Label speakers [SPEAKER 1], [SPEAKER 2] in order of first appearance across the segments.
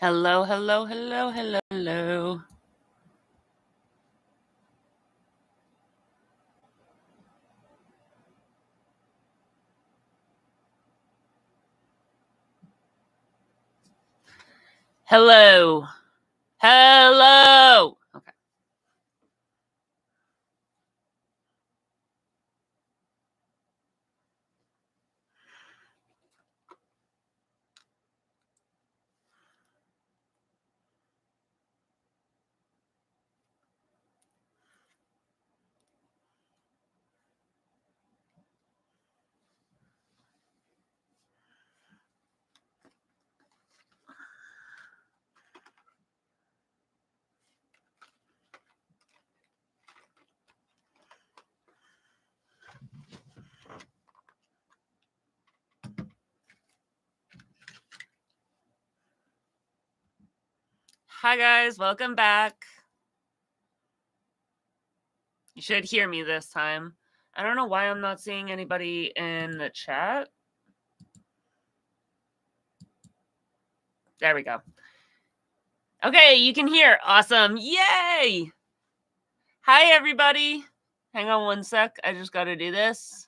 [SPEAKER 1] Hello, hello, hello, hello, hello. Hello. Hello. Okay. Hi, guys. Welcome back. You should hear me this time. I don't know why I'm not seeing anybody in the chat. There we go. Okay, you can hear. Awesome. Yay. Hi, everybody. Hang on one sec. I just got to do this.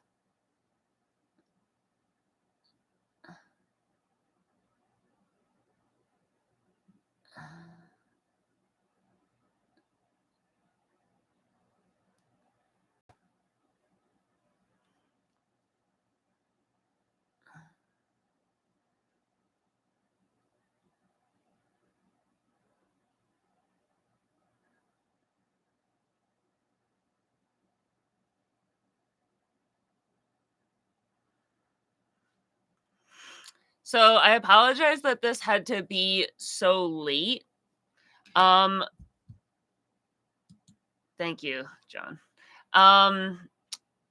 [SPEAKER 1] So I apologize that this had to be so late. Thank you, John.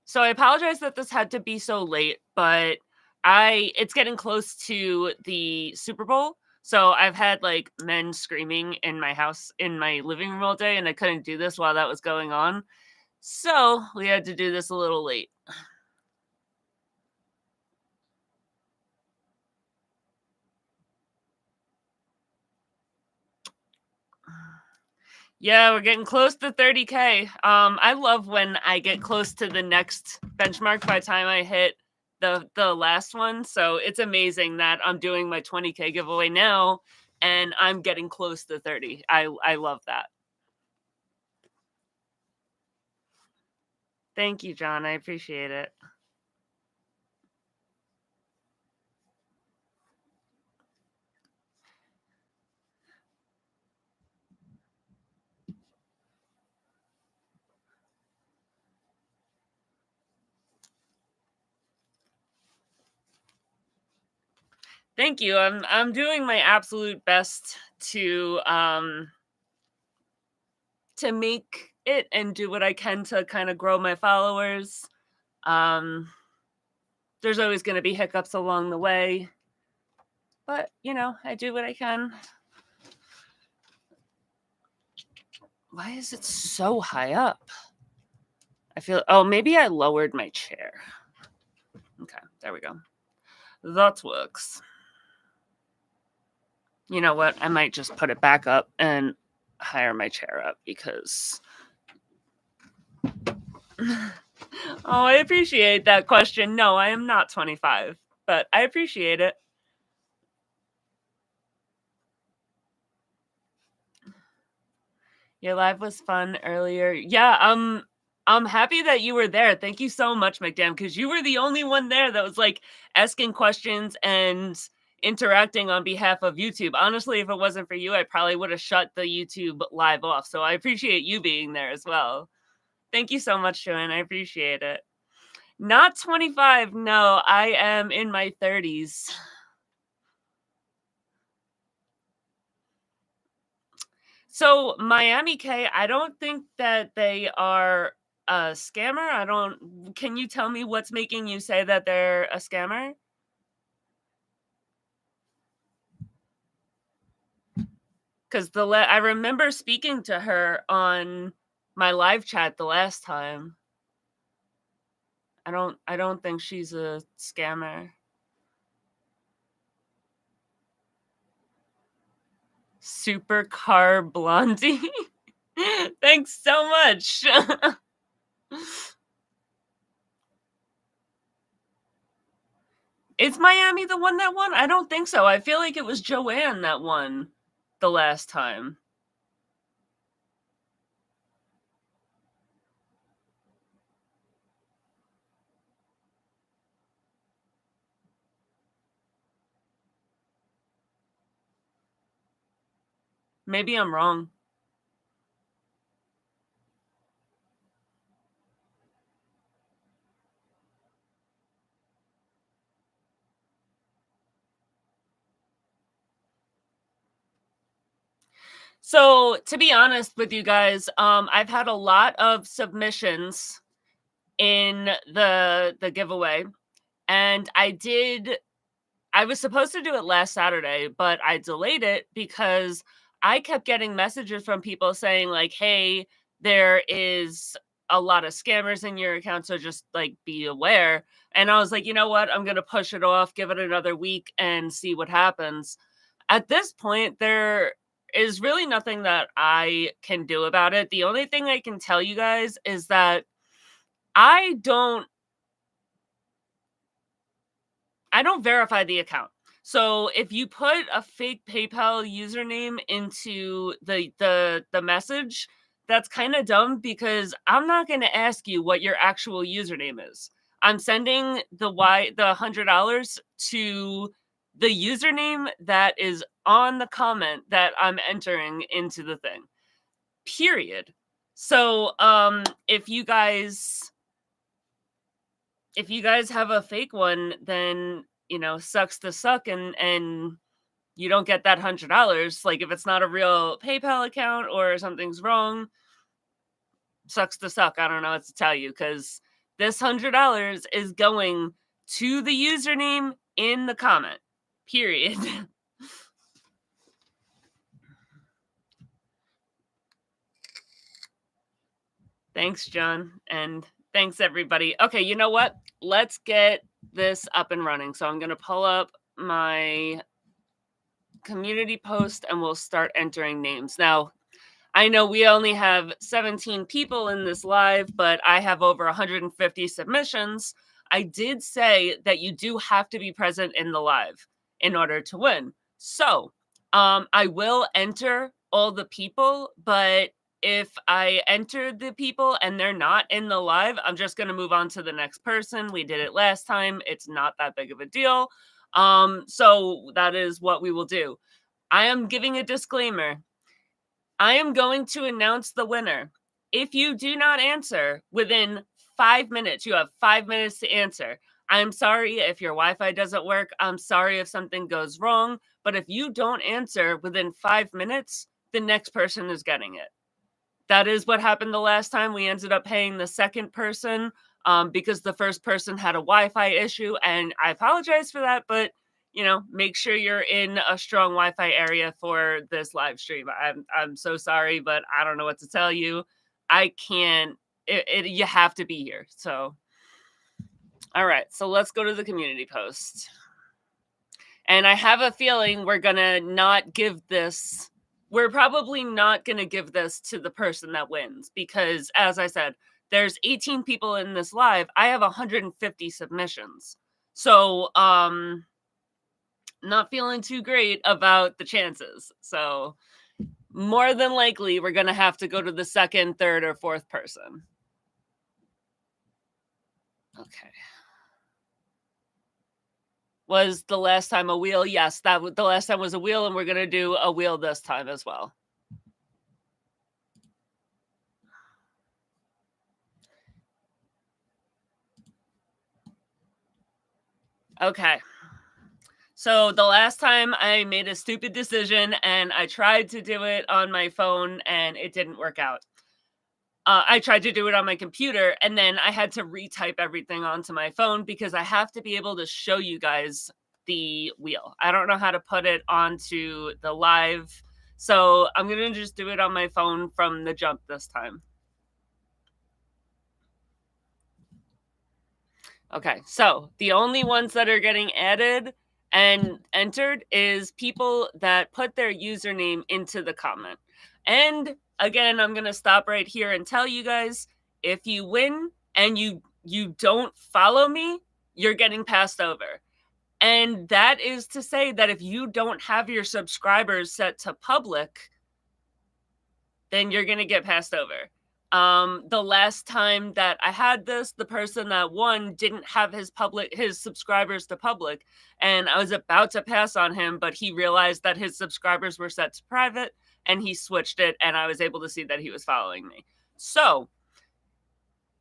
[SPEAKER 1] So I apologize that this had to be so late, but it's getting close to the Super Bowl. So I've had like men screaming in my house in my living room all day, and I couldn't do this while that was going on. So we had to do this a little late. Yeah, we're getting close to 30K. I love when I get close to the next benchmark by the time I hit the last one. So it's amazing that I'm doing my 20K giveaway now and I'm getting close to 30. I love that. Thank you, John. I appreciate it. Thank you. I'm doing my absolute best to make it and do what I can to kind of grow my followers. There's always going to be hiccups along the way, but I do what I can. Why is it so high up? I feel, oh, maybe I lowered my chair. Okay, there we go. That works. You know what? I might just put it back up and higher my chair up because oh, I appreciate that question. No, I am not 25, but I appreciate it. Your live was fun earlier. Yeah, I'm happy that you were there. Thank you so much, McDam, because you were the only one there that was like asking questions and interacting on behalf of YouTube. Honestly, if it wasn't for you, I probably would have shut the YouTube live off. So I appreciate you being there as well. Thank you so much, Joanne. I appreciate it. Not 25. No, I am in my 30s. So Miami K, I don't think that they are a scammer. Can you tell me what's making you say that they're a scammer? Because I remember speaking to her on my live chat the last time. I don't think she's a scammer. Supercar Blondie. Thanks so much. Is Miami the one that won? I don't think so. I feel like it was Joanne that won the last time. Maybe I'm wrong. So, to be honest with you guys, I've had a lot of submissions in the giveaway, and I was supposed to do it last Saturday, but I delayed it because I kept getting messages from people saying like, "Hey, there is a lot of scammers in your account, so just like be aware." And I was like, "You know what? I'm going to push it off, give it another week and see what happens." At this point, there is really nothing that I can do about it. The only thing I can tell you guys is that I don't I don't verify the account. So if you put a fake PayPal username into the message, that's kind of dumb because I'm not going to ask you what your actual username is. I'm sending the $100 to the username that is on the comment that I'm entering into the thing. Period. So if you guys have a fake one, then sucks to suck, and you don't get that $100. Like if it's not a real PayPal account or something's wrong, sucks to suck. I don't know what to tell you because this $100 is going to the username in the comment. Period. Thanks, John, and thanks everybody. Okay, you know what? Let's get this up and running. So I'm gonna pull up my community post and we'll start entering names. Now, I know we only have 17 people in this live, but I have over 150 submissions. I did say that you do have to be present in the live in order to win. So, I will enter all the people, but if I enter the people and they're not in the live, I'm just going to move on to the next person. We did it last time. It's not that big of a deal. So that is what we will do. I am giving a disclaimer. I am going to announce the winner. If you do not answer within 5 minutes, you have 5 minutes to answer. I'm sorry if your Wi Fi doesn't work. I'm sorry if something goes wrong. But if you don't answer within 5 minutes, the next person is getting it. That is what happened the last time. We ended up paying the second person because the first person had a Wi-Fi issue, and I apologize for that. But make sure you're in a strong Wi-Fi area for this live stream. I'm so sorry, but I don't know what to tell you. I can't. You have to be here. So, all right. So let's go to the community post. And I have a feeling we're gonna not give this. We're probably not gonna give this to the person that wins because, as I said, there's 18 people in this live. I have 150 submissions, so not feeling too great about the chances. So more than likely, we're gonna have to go to the second, third, or fourth person. Okay. Was the last time a wheel? Yes, the last time was a wheel, and we're gonna do a wheel this time as well. Okay. So the last time I made a stupid decision and I tried to do it on my phone and it didn't work out. I tried to do it on my computer and then I had to retype everything onto my phone because I have to be able to show you guys the wheel. I don't know how to put it onto the live. So I'm going to just do it on my phone from the jump this time. Okay, so the only ones that are getting added And entered is people that put their username into the comment. And again, I'm going to stop right here and tell you guys, if you win and you don't follow me, you're getting passed over. And that is to say that if you don't have your subscribers set to public, then you're going to get passed over. The last time that I had this, the person that won didn't have his subscribers to public, and I was about to pass on him, but he realized that his subscribers were set to private, and he switched it, and I was able to see that he was following me. So,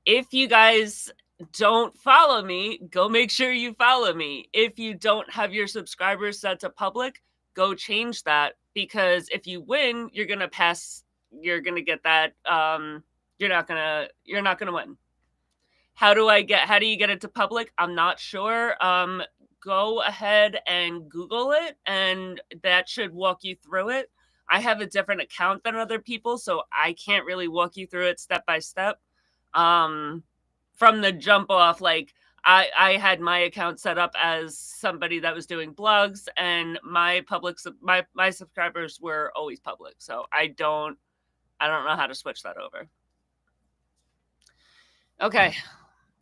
[SPEAKER 1] if you guys don't follow me, go make sure you follow me. If you don't have your subscribers set to public, go change that, because if you win, you're going to get that you're not gonna win. How do you get it to public? I'm not sure. Go ahead and Google it, and that should walk you through it. I have a different account than other people, so I can't really walk you through it step by step. From the jump off, like I had my account set up as somebody that was doing blogs, and my subscribers were always public, so I don't know how to switch that over. Okay,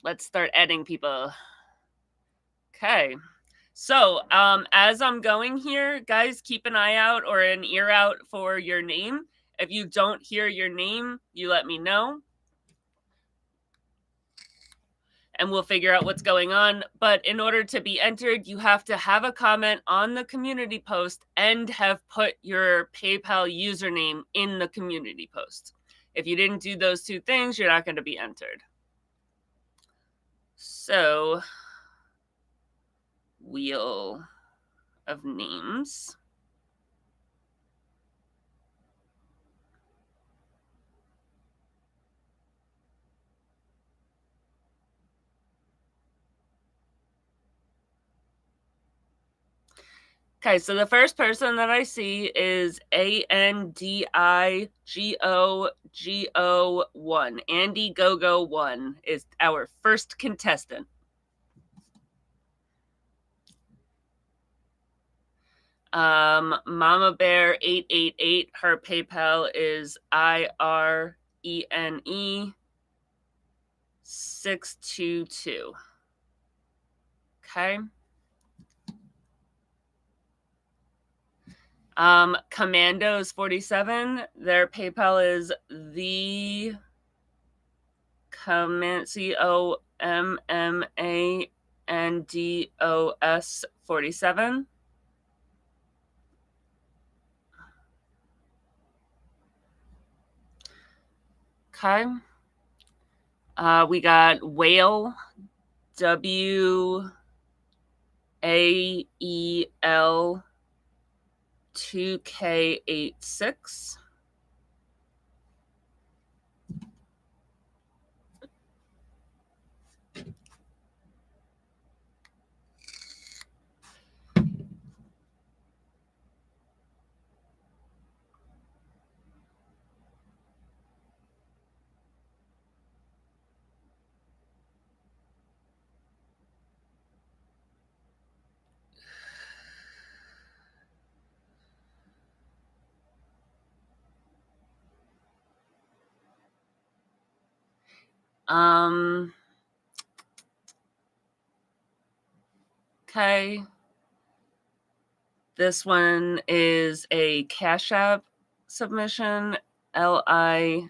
[SPEAKER 1] let's start adding people. Okay, so as I'm going here, guys, keep an eye out or an ear out for your name. If you don't hear your name, you let me know, and we'll figure out what's going on. But in order to be entered, you have to have a comment on the community post and have put your PayPal username in the community post. If you didn't do those two things, you're not going to be entered. So, wheel of names. Okay, so the first person that I see is ANDIGOGO1. Andy Gogo 1 is our first contestant. Mama Bear 888, her PayPal is IRENE 622. Okay. Commandos 47, their PayPal is the COMMANDOS 47. Okay. We got Whale WAEL 2K86. Okay. This one is a Cash App submission. LINDAREYED.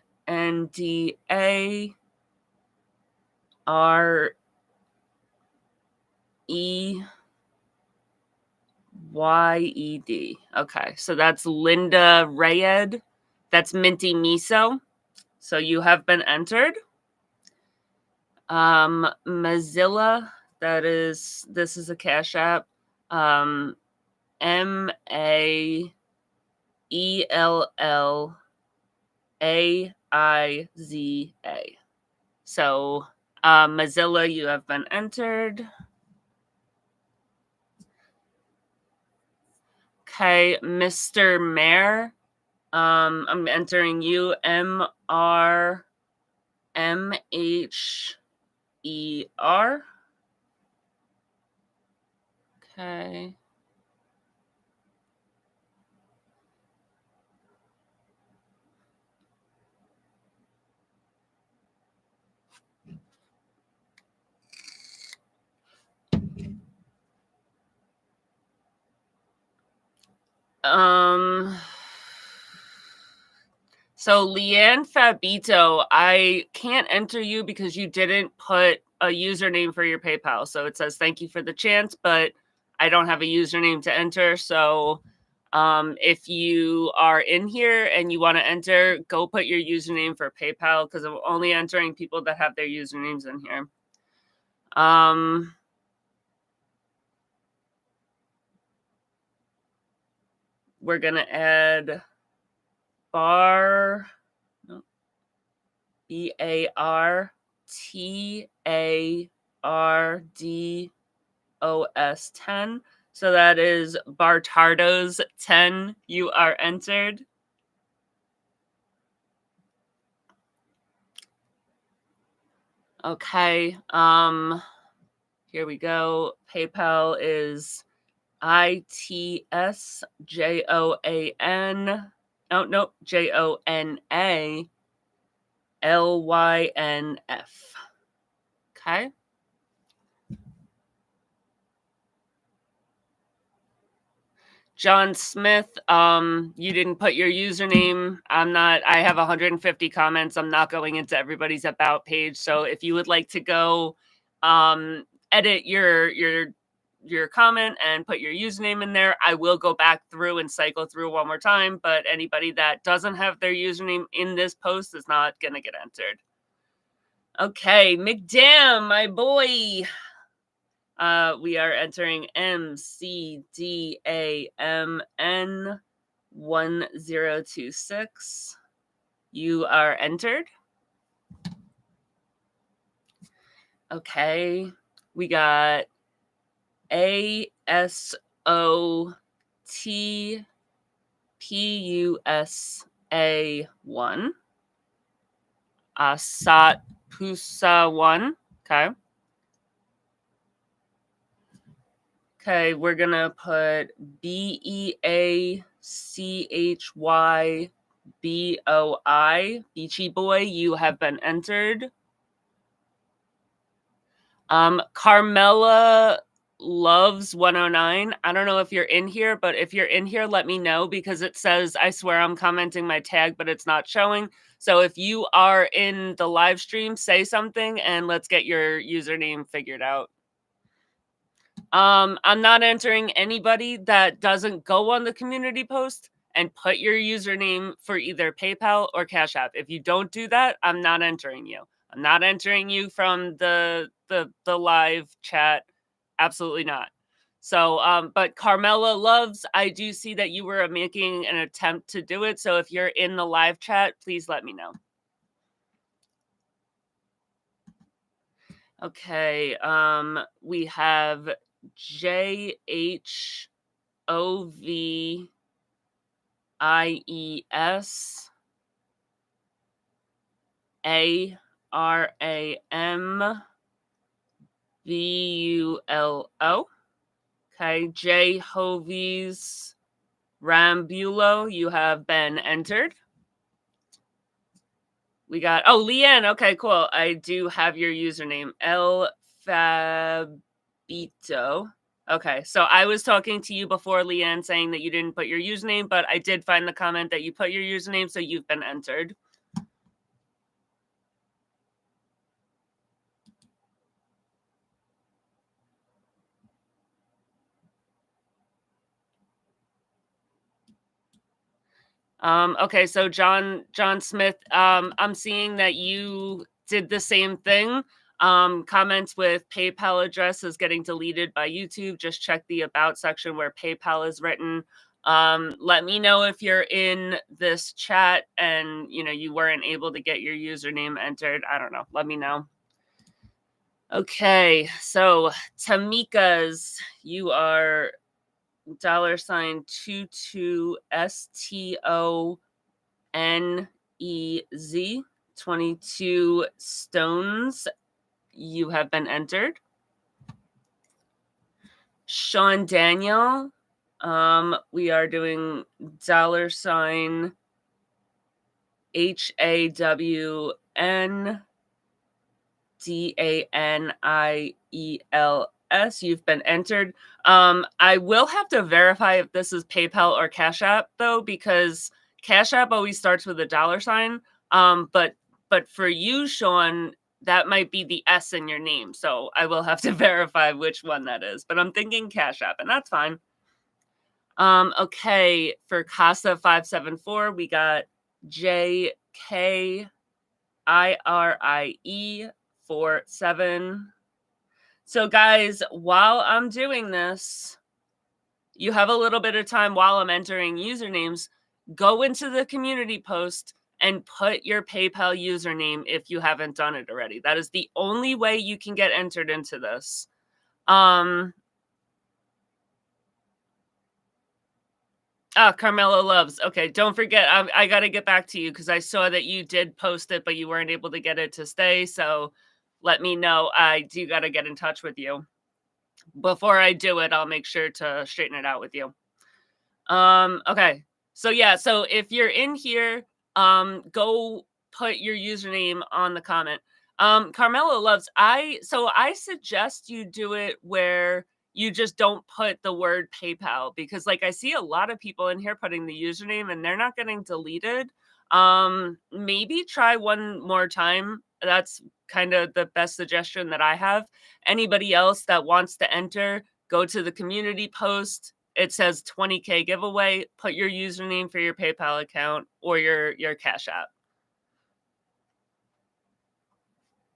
[SPEAKER 1] Okay, so that's Linda Rayed. That's Minty Miso. So you have been entered. Mozilla, this is a Cash App. MAELLAIZA. So Mozilla, you have been entered. Okay, Mr. Mayor, I'm entering you. MRMHER. Okay. Um, so Leanne Fabito, I can't enter you because you didn't put a username for your PayPal. So it says thank you for the chance, but I don't have a username to enter. So if you are in here and you want to enter, go put your username for PayPal because I'm only entering people that have their usernames in here. We're gonna add bar BARTARDOS 10. So that is Bartardos 10. You are entered. Okay. Here we go. PayPal is ITSJOAN. Oh no, JONALYNF. Okay. John Smith, you didn't put your username. I have 150 comments. I'm not going into everybody's about page. So if you would like to go edit your comment and put your username in there, I will go back through and cycle through one more time. But anybody that doesn't have their username in this post is not gonna get entered. Okay, McDam, my boy. We are entering MCDAMN 1026. You are entered. Okay. We got ASOTPUSA1. Satpusa1. Okay. Okay, we're gonna put BEACHYBOI, Beachy Boy. You have been entered. Carmela Loves 109. I don't know if you're in here, but if you're in here, let me know because it says I swear I'm commenting my tag, but it's not showing. So if you are in the live stream, say something and let's get your username figured out. I'm not entering anybody that doesn't go on the community post and put your username for either PayPal or Cash App. If you don't do that, I'm not entering you. I'm not entering you from the live chat. Absolutely not. So, but Carmela Loves, I do see that you were making an attempt to do it. So if you're in the live chat, please let me know. Okay, we have JHOVIESARAMBULO. Okay, J Hovies Rambulo, you have been entered. We got Leanne. Okay, cool. I do have your username, El Fabito. Okay, so I was talking to you before, Leanne, saying that you didn't put your username, but I did find the comment that you put your username, so you've been entered. Okay, so John Smith, I'm seeing that you did the same thing. Comments with PayPal address is getting deleted by YouTube. Just check the about section where PayPal is written. Let me know if you're in this chat and you weren't able to get your username entered. I don't know. Let me know. Okay, so Tamika's, you are $22STONEZ 22 stones. You have been entered. Sean Daniel, we are doing $HAWNDANIEL S. You've been entered. I will have to verify if this is PayPal or Cash App though, because Cash App always starts with a dollar sign. But for you, Sean, that might be the S in your name. So I will have to verify which one that is. But I'm thinking Cash App, and that's fine. Okay, for Casa 574, we got JKIRIE47. So guys, while I'm doing this, you have a little bit of time while I'm entering usernames. Go into the community post and put your PayPal username if you haven't done it already. That is the only way you can get entered into this. Carmelo Loves. Okay, don't forget. I got to get back to you because I saw that you did post it, but you weren't able to get it to stay. So let me know. I do got to get in touch with you. Before I do it, I'll make sure to straighten it out with you. Okay. So yeah, so if you're in here, go put your username on the comment. Carmelo Loves, I suggest you do it where you just don't put the word PayPal, because like I see a lot of people in here putting the username and they're not getting deleted. Maybe try one more time. That's kind of the best suggestion that I have. Anybody else that wants to enter, go to the community post. It says 20K giveaway. Put your username for your PayPal account or your Cash App.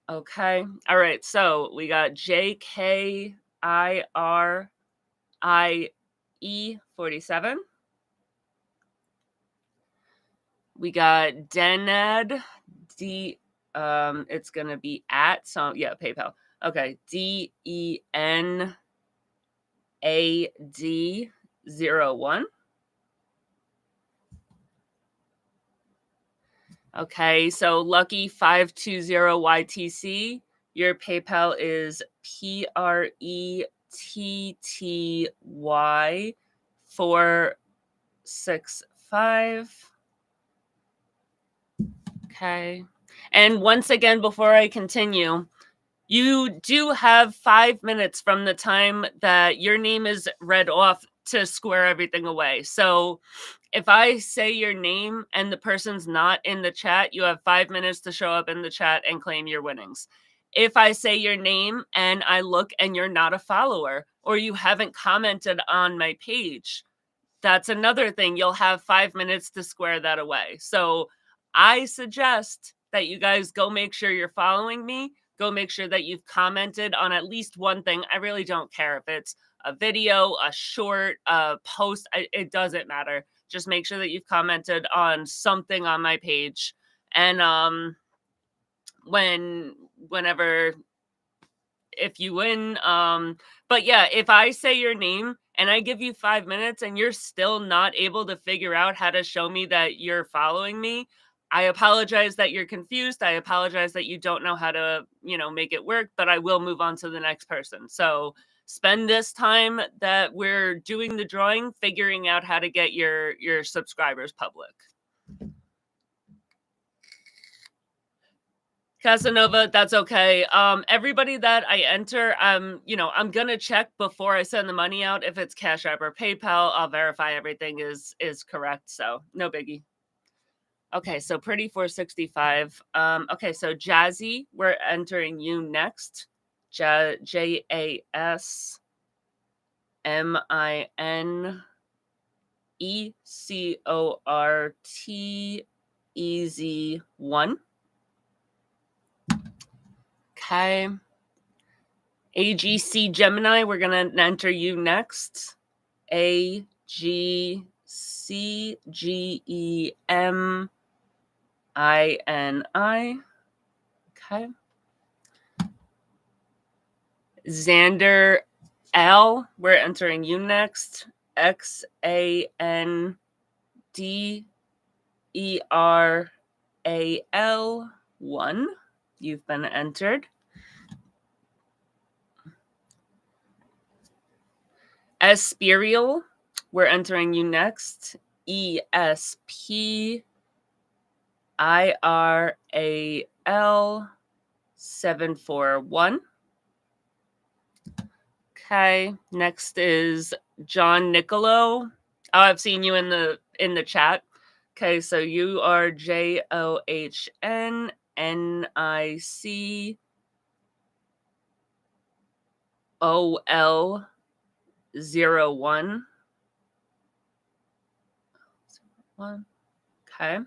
[SPEAKER 1] Okay. All right. So we got JKIRIE47. We got Denad D. It's gonna be at PayPal. Okay, DENAD01. Okay, so Lucky 520YTC. Your PayPal is PRETTY465. Okay. And once again, before I continue, you do have 5 minutes from the time that your name is read off to square everything away. So if I say your name and the person's not in the chat, you have 5 minutes to show up in the chat and claim your winnings. If I say your name and I look and you're not a follower or you haven't commented on my page, that's another thing. You'll have 5 minutes to square that away. So I suggest that you guys go make sure you're following me. Go make sure that you've commented on at least one thing. I really don't care if it's a video, a short, a post. It doesn't matter. Just make sure that you've commented on something on my page. And whenever if you win. But yeah, if I say your name and I give you 5 minutes and you're still not able to figure out how to show me that you're following me, I apologize that you're confused. I apologize that you don't know how to, make it work, but I will move on to the next person. So spend this time that we're doing the drawing, figuring out how to get your subscribers public. Casanova, that's okay. Everybody that I enter, I'm gonna check before I send the money out. If it's Cash App or PayPal, I'll verify everything is correct. So no biggie. Okay, so Pretty 465. Okay, so Jazzy, we're entering you next. JASMINECORTEZ1. Okay. AGC Gemini, we're going to enter you next. AGCGEMINI. Okay. Xander L, we're entering you next. XANDERAL1. You've been entered. Esperial, we're entering you next. ESPIRAL741. Okay. Next is John Nicolo. Oh, I've seen you in the chat. Okay, so you are JOHNNICOL01. Okay.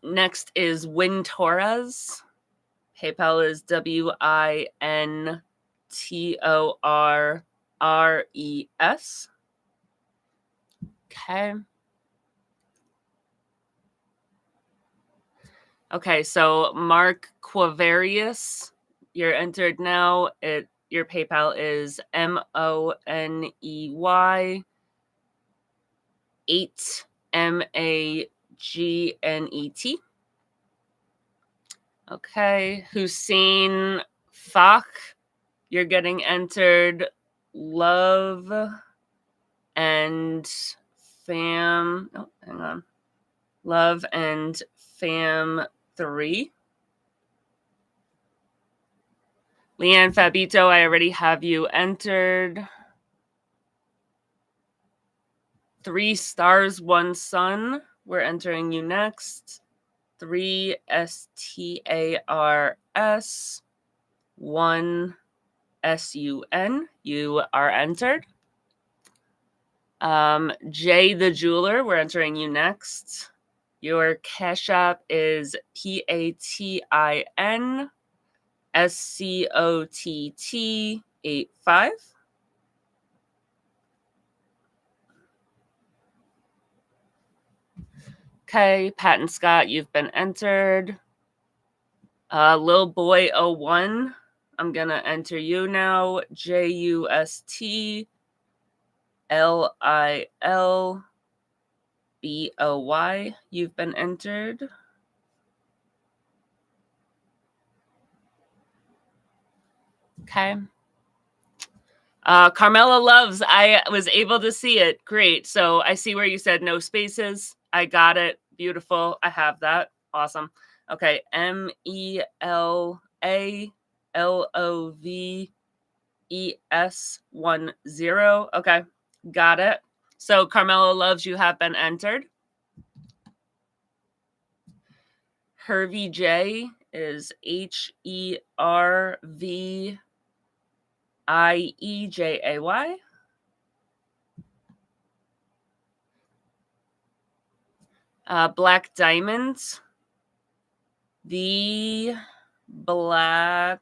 [SPEAKER 1] Next is Win Torres. PayPal is WINTORRES. Okay. Okay, so Mark Quavarius, you're entered now. Your PayPal is MONEY8MAGNET. Okay, Hussein Fakh, you're getting entered. Love and Fam. Oh, hang on. Love and Fam 3. Leanne Fabito, I already have you entered. 3 stars, 1 sun. We're entering you next. 3 STARS, 1 SUN. You are entered. Jay the Jeweler, we're entering you next. Your Cash App is PATINSCOTT85. Okay, Pat and Scott, you've been entered. Lil Boy 01, I'm gonna enter you now. JUSTLILBOY, you've been entered. Okay. Carmela Loves, I was able to see it. Great. So I see where you said no spaces. I got it. Beautiful. I have that. Awesome. Okay. MELALOVES10. Okay. Got it. So Carmela Loves, you have been entered. Hervey J is HERVIEJAY. Black Diamonds. The Black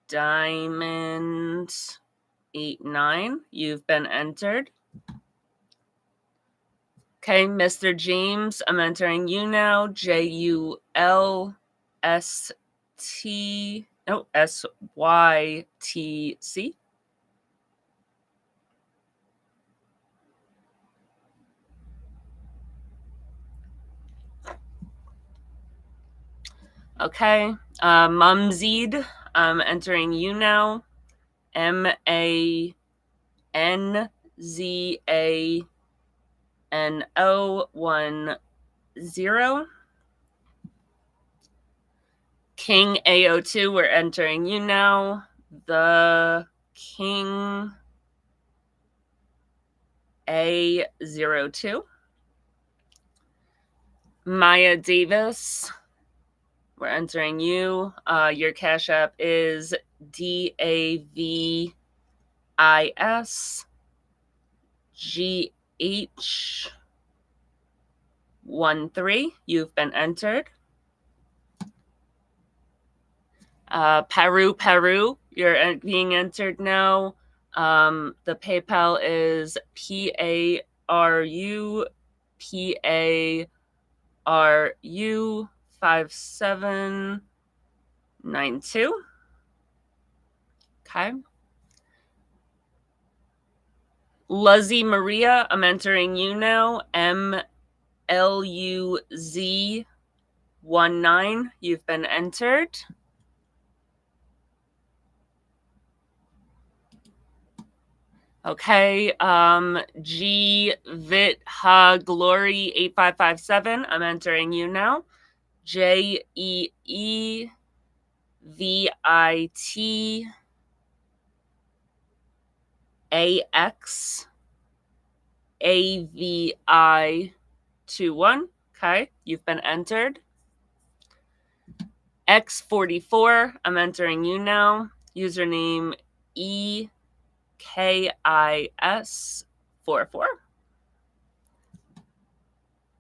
[SPEAKER 1] Diamond 89. You've been entered. Okay, Mr. James, I'm entering you now. SYTC. Okay, Mumsied, I'm entering you now. MANZANO10. King AO2, we're entering you now. The King A02. Maya Davis, we're entering you. Your Cash App is DAVISGH13. You've been entered. Peru, you're being entered now. The PayPal is PARU5792. Okay. Luzzy Maria, I'm entering you now. MLUZ19. You've been entered. Okay. G Vit Ha Glory 8557. I'm entering you now. JEE VITAXAVI21. Okay, you've been entered. X44, I'm entering you now. Username EKIS44.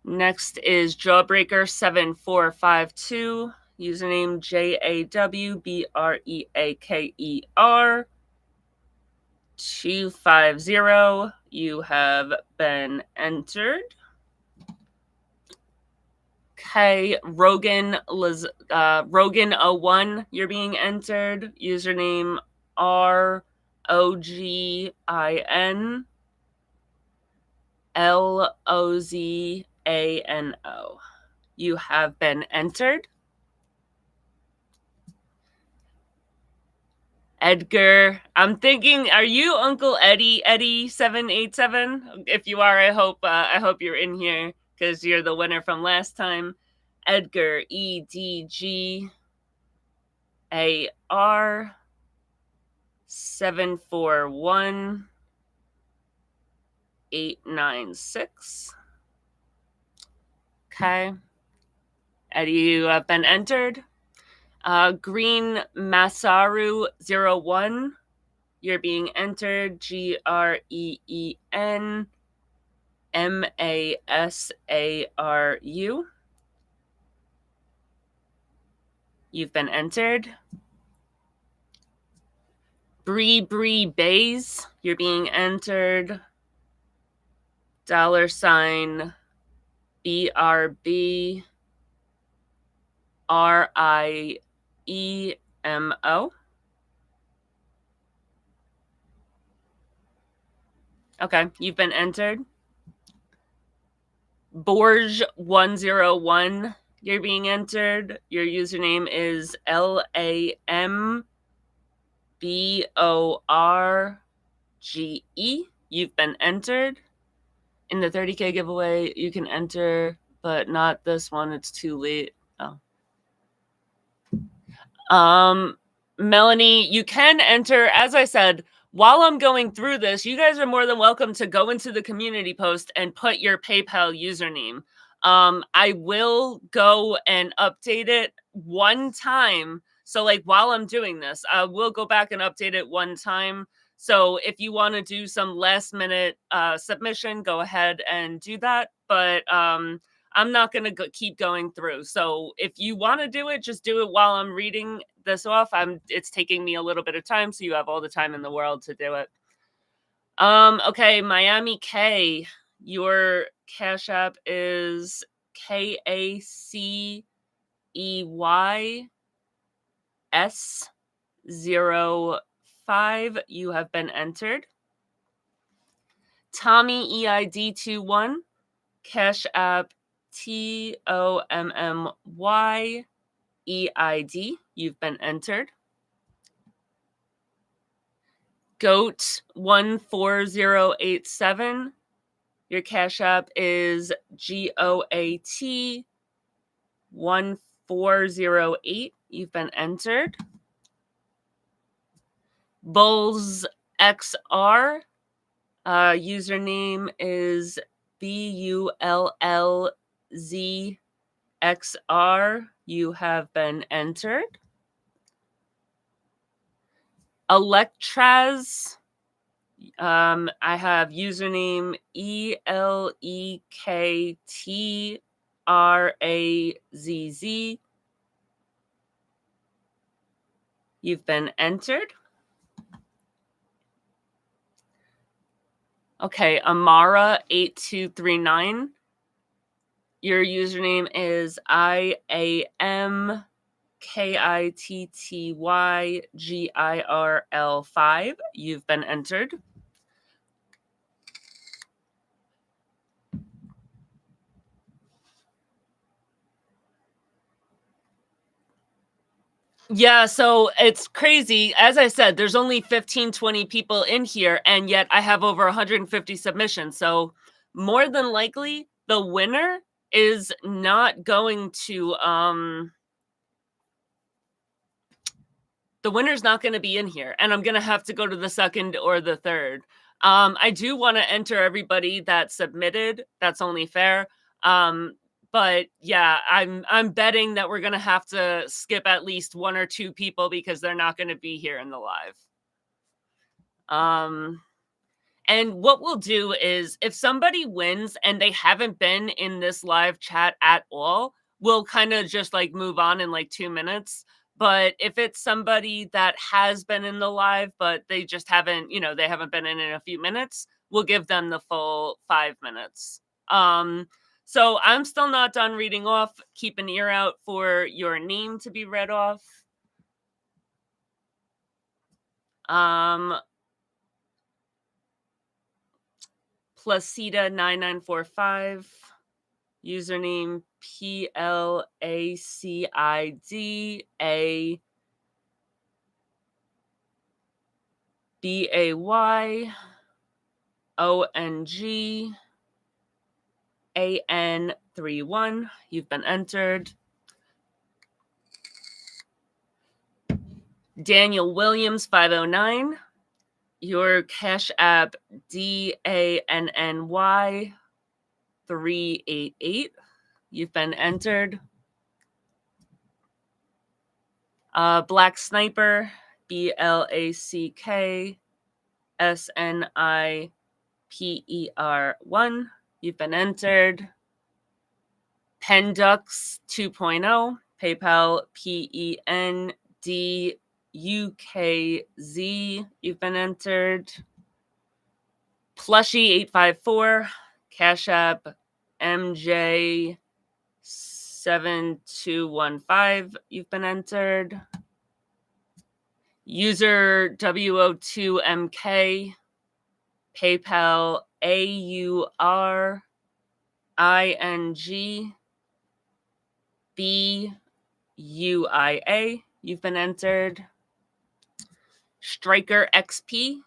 [SPEAKER 1] Next is Jawbreaker7452. Username JAWBREAKER 250. You have been entered. Okay, Rogan01, you're being entered. Username ROGINLOZANO. You have been entered. Edgar, I'm thinking, are you Uncle Eddie 787? If you are, I hope you're in here because you're the winner from last time. Edgar EDGAR 741896. Okay. Eddie, you have been entered. Green Masaru 01. You're being entered. GREEN MASARU. You've been entered. Bree Bays, you're being entered. $BRBRIEMO. Okay, you've been entered. Borge101, you're being entered. Your username is LAMBORGE. You've been entered. In the 30K giveaway, you can enter, but not this one. It's too late. Oh. Melanie, you can enter. As I said, while I'm going through this, you guys are more than welcome to go into the community post and put your PayPal username. I will go and update it one time. So like while I'm doing this, I will go back and update it one time. So if you want to do some last minute submission, go ahead and do that. But I'm not going to keep going through. So if you want to do it, just do it while I'm reading this off. It's taking me a little bit of time, so you have all the time in the world to do it. Okay, Miami K, your Cash App is KACEYS05. You have been entered. Tommy EID21, Cash App TOMMYEID. You've been entered. Goat14087. Your Cash App is GOAT1408. You've been entered. Bulls XR. Username is BULLZXR. You have been entered. Electraz. I have username ELEKTRAZZ. You've been entered. Okay, Amara8239. Your username is IAMKITTYGIRL5. You've been entered. Yeah, so it's crazy. As I said, there's only 15, 20 people in here, and yet I have over 150 submissions. So more than likely, the winner is not going to the winner's not gonna be in here, and I'm gonna have to go to the second or the third. I do wanna enter everybody that submitted, that's only fair. But yeah, I'm betting that we're gonna have to skip at least 1 or 2 people because they're not gonna be here in the live. And what we'll do is if somebody wins and they haven't been in this live chat at all, we'll kind of just like move on in like 2 minutes. But if it's somebody that has been in the live, but they just haven't, they haven't been in a few minutes, we'll give them the full 5 minutes. So I'm still not done reading off. Keep an ear out for your name to be read off. Placida9945, username PLACIDABAYONGAN31. You've been entered. Daniel Williams 509. Your Cash App DANNY 388. You've been entered. Black Sniper BLACKSNIPER1. You've been entered. Pendux 2.0. PayPal PENDUKZ. You've been entered. Plushy854. Cash App MJ7215. You've been entered. User WO2MK. PayPal AURINGBUIA. You've been entered. Striker XP.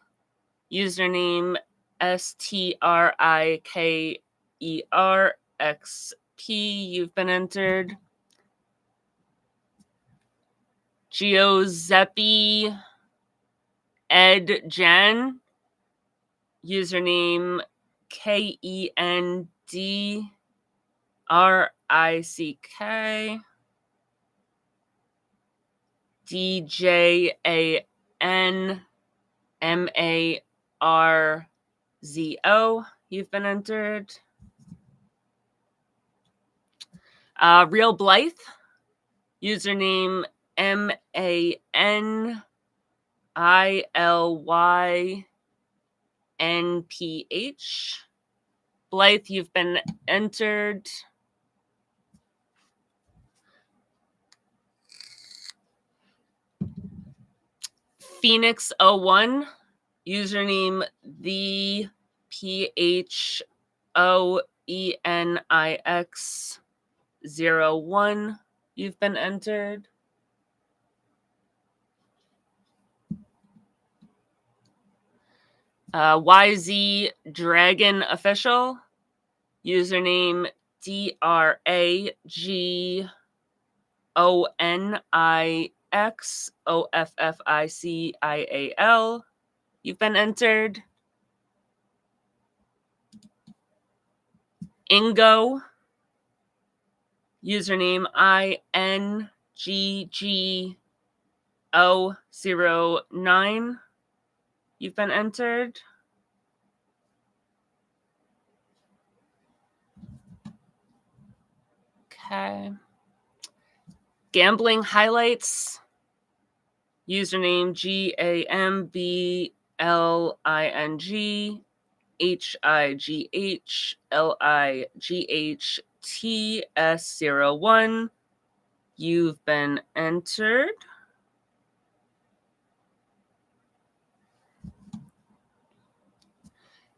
[SPEAKER 1] Username STRIKERXP. You've been entered. Giuseppe Ed Jen. Username KENDRICK. DJANMARZO. You've been entered. Real Blythe. Username MANILYNPH. Blythe, you've been entered. Phoenix01. Username ThePhoenix01. You've been entered. YZ Dragon Official. Username DRAGONIXOFFICIAL. You've been entered. Ingo. Username INGGO09. You've been entered. Okay. Gambling Highlights. Username GAMBLINGHIGHLIGHTS01. You've been entered.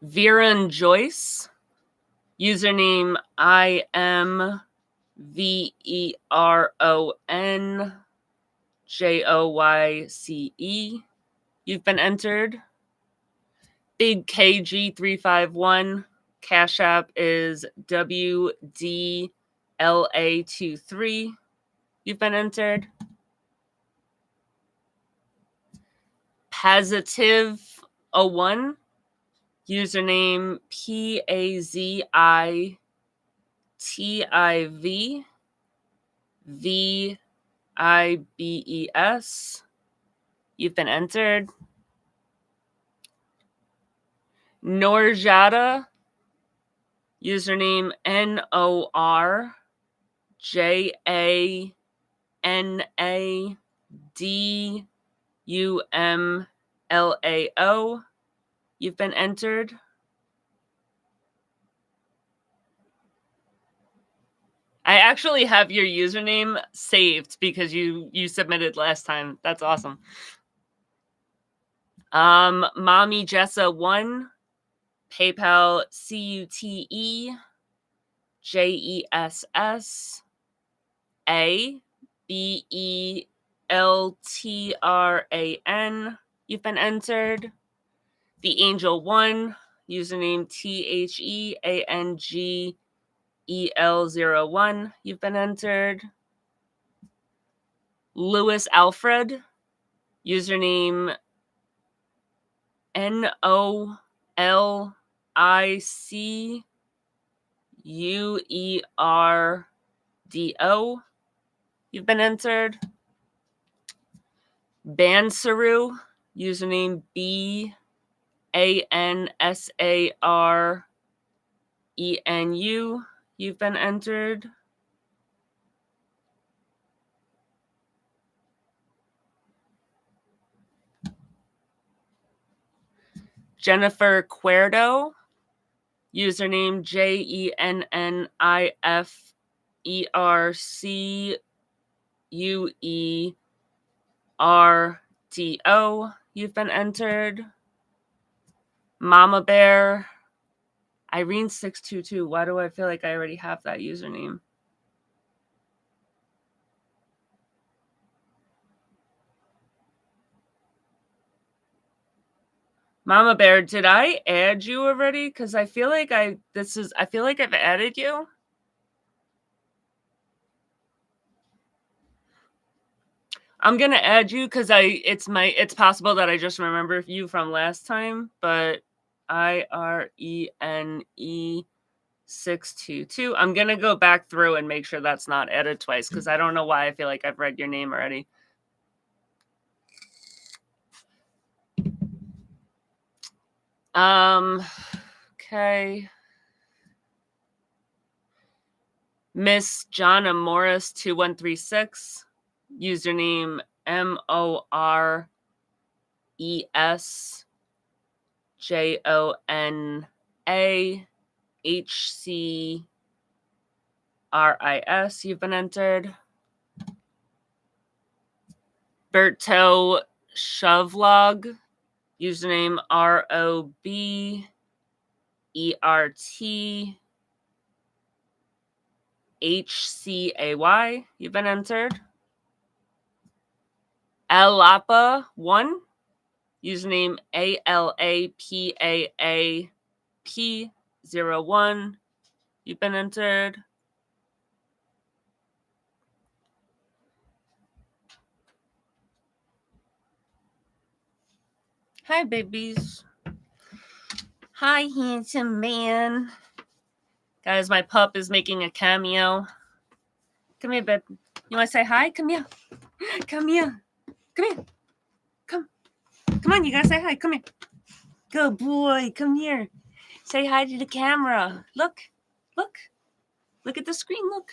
[SPEAKER 1] Viren Joyce. Username IMVERONJOYCE. You've been entered. Big KG351. Cash App is WDLA23. You've been entered. Pazitive01, username PAZITIVVIBES. You've been entered. Norjada, username NORJANADUMLAO. You've been entered. I actually have your username saved because you submitted last time. That's awesome. Mommy Jessa 1, PayPal CUTEJESSABELTRAN. You've been entered. The Angel 1, username THEANGEL01. You've been entered. Lewis Alfred, username NOLICUERDO. You've been entered. Bansaru, username BANSARENU. You've been entered. Jennifer Cuerdo, username JENNIFERCUERDO. You've been entered. Mama Bear, Irene622. Why do I feel like I already have that username? Mama Bear, did I add you already? Because I feel like I feel like I've added you. I'm gonna add you because it's possible that I just remember you from last time, but IRENE622. I'm gonna go back through and make sure that's not added twice because I don't know why I feel like I've read your name already. Okay. Miss Jonna Morris 2136, username MORESJONAHCRIS. You've been entered. Berto Shovlog, username ROBERTHCAY. You've been entered. Alapa1, username ALAPAAP01. You've been entered. Hi, babies. Hi, handsome man. Guys, my pup is making a cameo. Come here, babe. You want to say hi? Come here. Come here. Come here. Come. Come on, you got to say hi. Come here. Good boy. Come here. Say hi to the camera. Look. Look. Look at the screen. Look.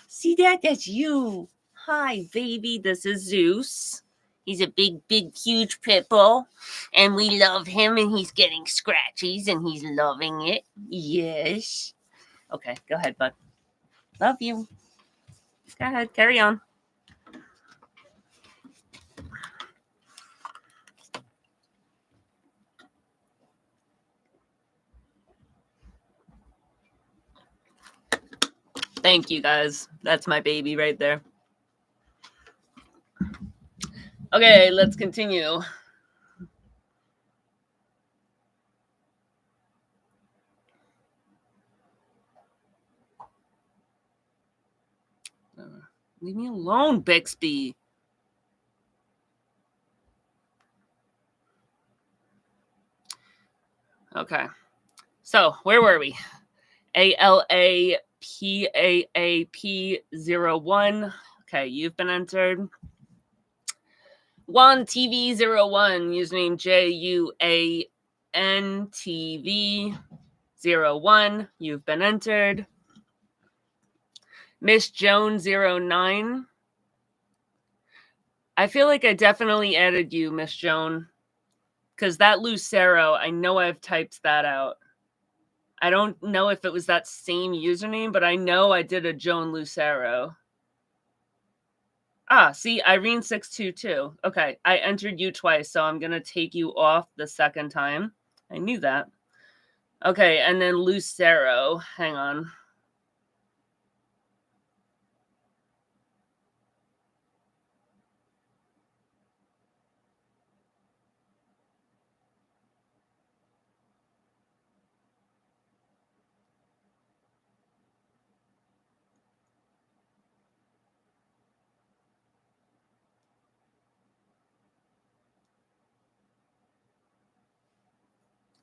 [SPEAKER 1] See that? That's you. Hi, baby. This is Zeus. He's a big, big, huge pit bull. And we love him, and he's getting scratchies, and he's loving it. Yes. Okay, go ahead, bud. Love you. Go ahead, carry on. Thank you, guys. That's my baby right there. Okay, let's continue. Leave me alone, Bixby. Okay. So where were we? ALAPAAP01. Okay, you've been entered. Juan TV01, username JUANTV01. You've been entered. Miss Joan09. I feel like I definitely added you, Miss Joan. Because that Lucero, I know I've typed that out. I don't know if it was that same username, but I know I did a Joan Lucero. Ah, see, Irene622. Okay, I entered you twice, so I'm going to take you off the second time. I knew that. Okay, and then Lucero. Hang on.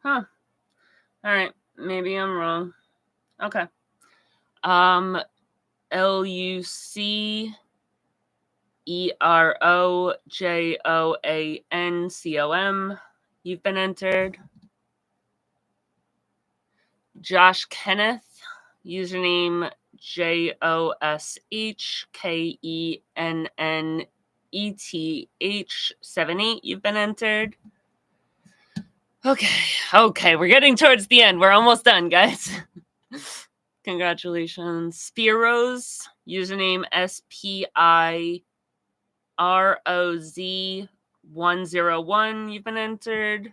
[SPEAKER 1] Huh. All right. Maybe I'm wrong. Okay. LUCEROJOANCOM. You've been entered. Josh Kenneth, username JOSHKENNETH78. You've been entered. Okay, we're getting towards the end. We're almost done, guys. Congratulations. Spiroz, username SPIROZ101. You've been entered.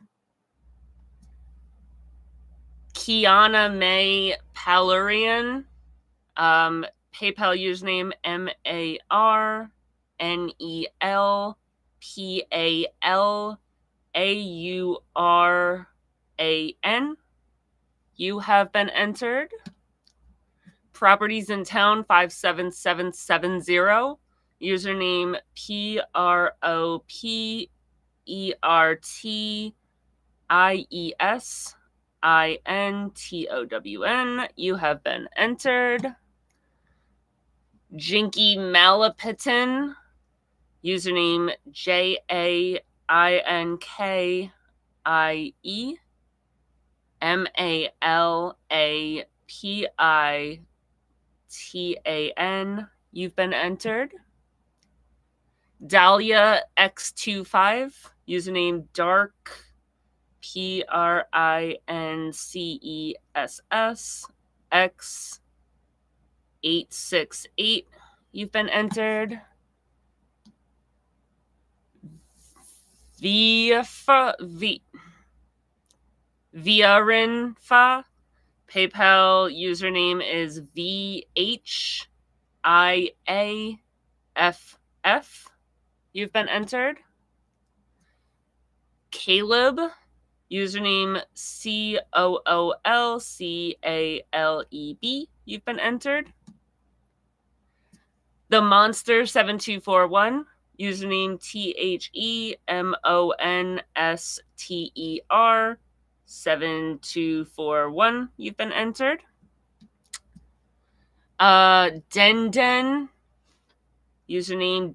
[SPEAKER 1] Kiana May Palurian, PayPal username MARNELPALAURAN. You have been entered. Properties in Town 57770. Username PROPERTIESINTOWN. You have been entered. Jinky Malapitan, username JAINKIEMALAPITAN. You've been entered. Dahlia X25, username Dark PRINCESS X868. You've been entered. Viarinfa. PayPal username is VHIAFF. You've been entered. Caleb, username COOLCALEB. You've been entered. The Monster 7241, username THEMONSTER 7241. You've been entered. Denden, username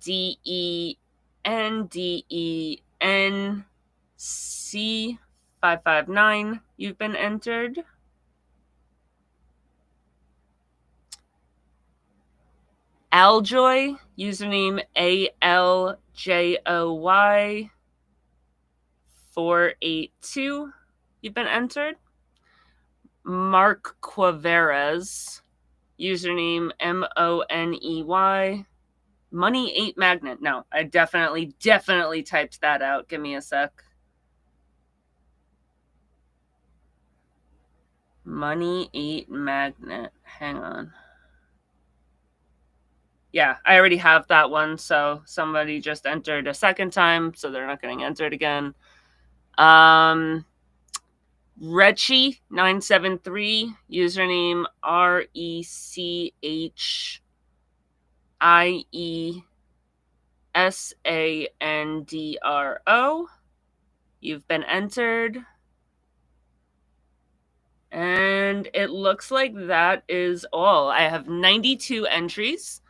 [SPEAKER 1] DENDENC559. You've been entered. Aljoy, username ALJOY482. You've been entered. Mark Quaveras, username MONEY. Money 8 Magnet. No, I definitely typed that out. Give me a sec. Money 8 Magnet. Hang on. Yeah, I already have that one, so somebody just entered a second time, so they're not getting entered again. Rechi973, username RECHIESANDRO. You've been entered. And it looks like that is all. I have 92 entries.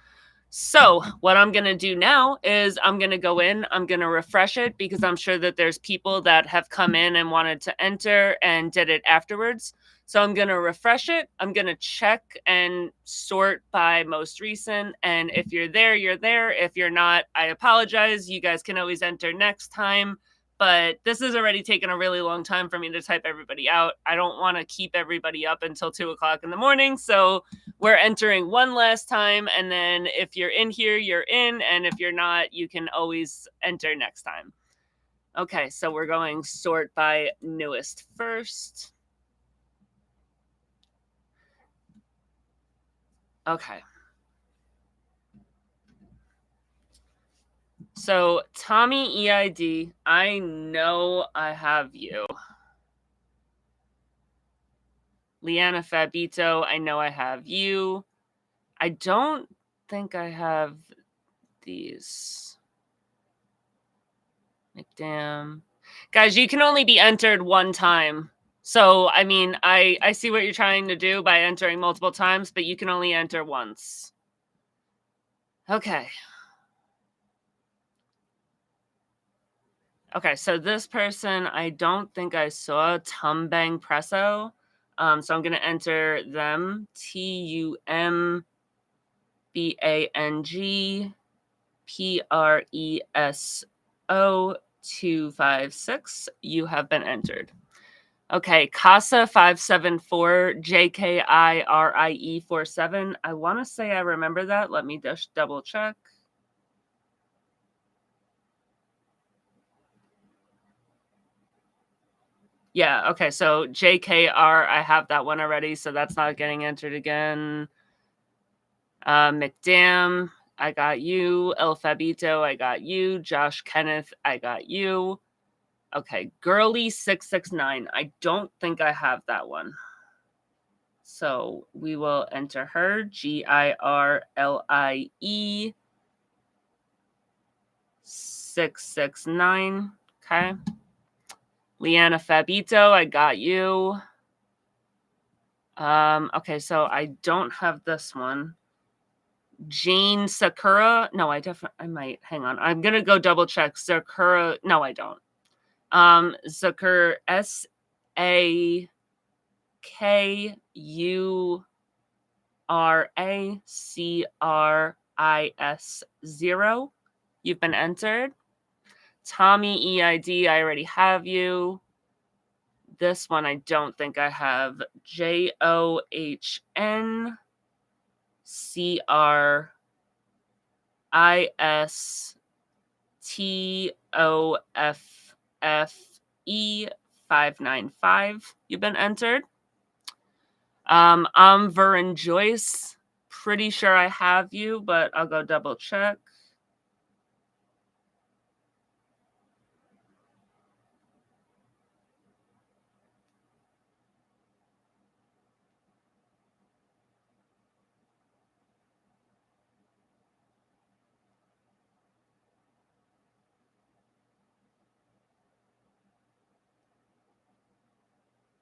[SPEAKER 1] So, what I'm going to do now is I'm going to go in, I'm going to refresh it because I'm sure that there's people that have come in and wanted to enter and did it afterwards. So, I'm going to refresh it. I'm going to check and sort by most recent. And if you're there, you're there. If you're not, I apologize. You guys can always enter next time. But this has already taken a really long time for me to type everybody out. I don't want to keep everybody up until 2 o'clock in the morning. So, we're entering one last time, and then if you're in here, you're in, and if you're not, you can always enter next time. Okay, so we're going sort by newest first. Okay. So Tommy EID, I know I have you. Liana Fabito, I know I have you. I don't think I have these. McDam. Guys, you can only be entered one time. So, I mean, I see what you're trying to do by entering multiple times, but you can only enter once. Okay. Okay, so this person, I don't think I saw Tumbang Presso. So I'm going to enter them. TUMBANG PRESO 256. You have been entered. Okay, Casa 574 JKIRIE 47. I want to say I remember that. Let me just double check. Yeah, okay, so JKR, I have that one already, so that's not getting entered again. McDam, I got you. El Fabito, I got you. Josh Kenneth, I got you. Okay, Girly 669. I don't think I have that one. So we will enter her. GIRLIE 669. Okay. Liana Fabito, I got you. Okay, so I don't have this one. Jane Sakura. No, I might. Hang on. I'm gonna go double check. Sakura. No, I don't. Sakura SAKURACRIS0. You've been entered. Tommy EID, I already have you. This one I don't think I have. JOHNCRISTOFFE595. You've been entered. I'm Vern Joyce. Pretty sure I have you, but I'll go double check.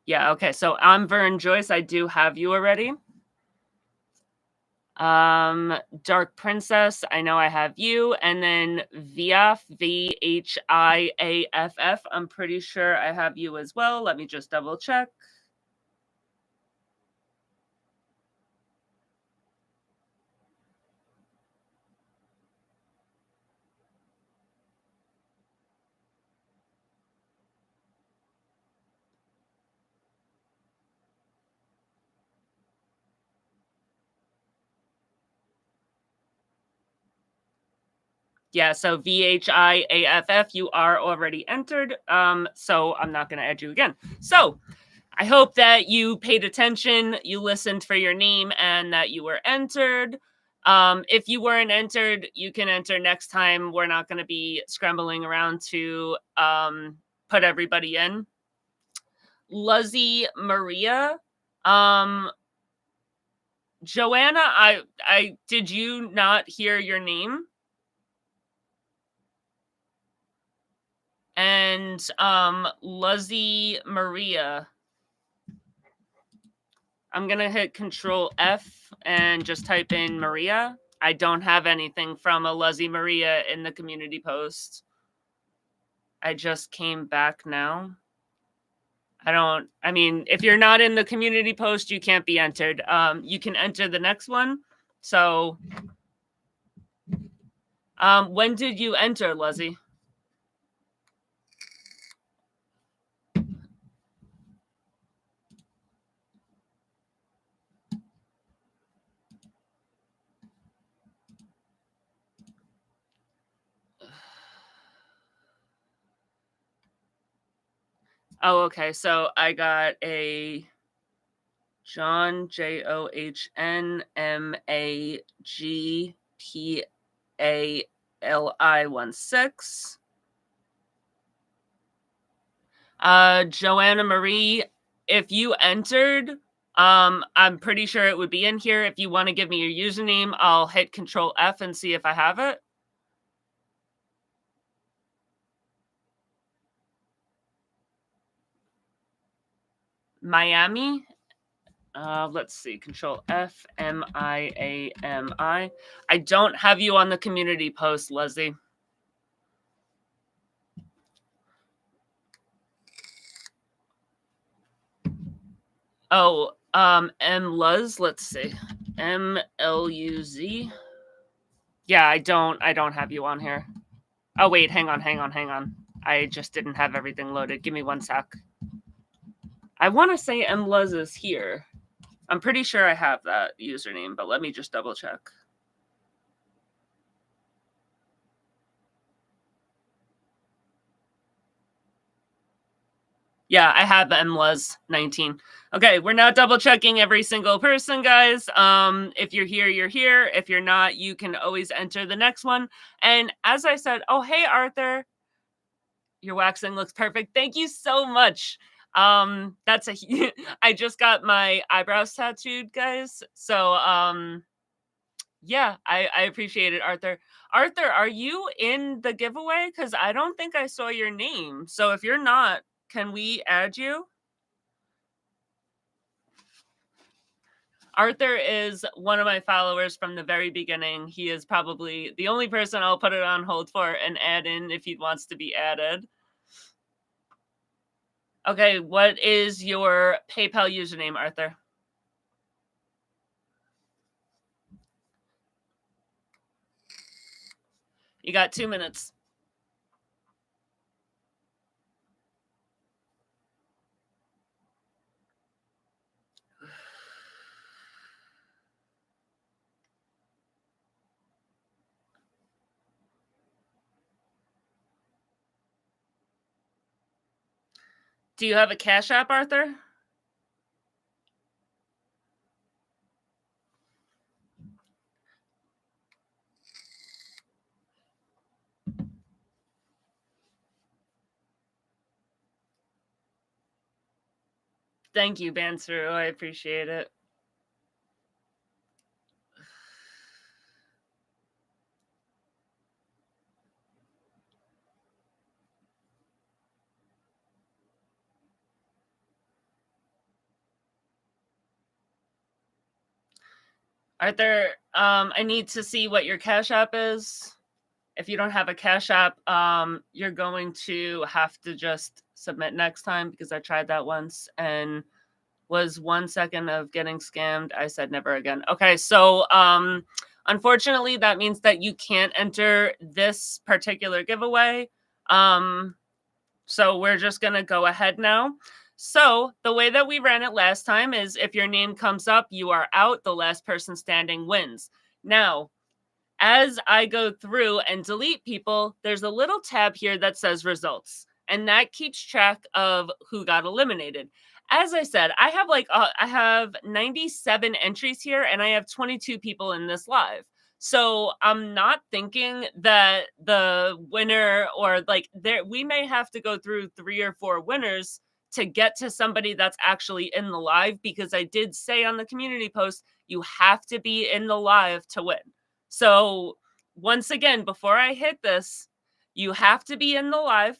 [SPEAKER 1] Yeah, okay. So I'm Vern Joyce. I do have you already. Dark Princess, I know I have you. And then Viaf, VHIAFF, I'm pretty sure I have you as well. Let me just double check. Yeah, so VHIAFF, you are already entered. So I'm not going to add you again. So I hope that you paid attention, you listened for your name, and that you were entered. If you weren't entered, you can enter next time. We're not going to be scrambling around to put everybody in. Luzzy Maria. Joanna, I did you not hear your name? And Luzzy Maria. I'm gonna hit Control F and just type in Maria. I don't have anything from a Luzzy Maria in the community post. I just came back now. I mean, if you're not in the community post, you can't be entered. You can enter the next one. So, when did you enter, Luzzy? Oh, okay. So I got a John JOHNMAGPALI 16. Joanna Marie, if you entered, I'm pretty sure it would be in here. If you want to give me your username, I'll hit Control F and see if I have it. Miami. Let's see. Control F MIAMI. I don't have you on the community post, Leslie. Oh, MLuz. Let's see. MLUZ. Yeah, I don't have you on here. Oh wait, hang on. I just didn't have everything loaded. Give me one sec. I want to say MLuz is here. I'm pretty sure I have that username, but let me just double check. Yeah, I have MLuz19. Okay, we're now double checking every single person, guys. If you're here, you're here. If you're not, you can always enter the next one. And as I said, oh hey Arthur, your waxing looks perfect. Thank you so much. That's a I just got my eyebrows tattooed, guys. So yeah, I appreciate it, Arthur. Arthur, are you in the giveaway? Because I don't think I saw your name. So if you're not, can we add you? Arthur is one of my followers from the very beginning. He is probably the only person I'll put it on hold for and add in if he wants to be added. Okay, what is your PayPal username, Arthur? You got 2 minutes. Do you have a Cash App, Arthur? Thank you, Banseru. I appreciate it. Arthur, I need to see what your Cash App is. If you don't have a Cash App, you're going to have to just submit next time because I tried that once and was 1 second of getting scammed. I said never again. Okay, so unfortunately, that means that you can't enter this particular giveaway. So we're just going to go ahead now. So the way that we ran it last time is if your name comes up, you are out. The last person standing wins. Now, as I go through and delete people, there's a little tab here that says results, and that keeps track of who got eliminated. As I said, I have 97 entries here, and I have 22 people in this live. So I'm not thinking that the winner or like there we may have to go through 3 or 4 winners to get to somebody that's actually in the live, because I did say on the community post you have to be in the live to win. So once again, before I hit this, you have to be in the live.